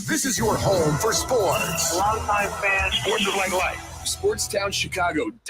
This is your home for sports. Longtime fans, sports is like life. SportsTownChicago.com.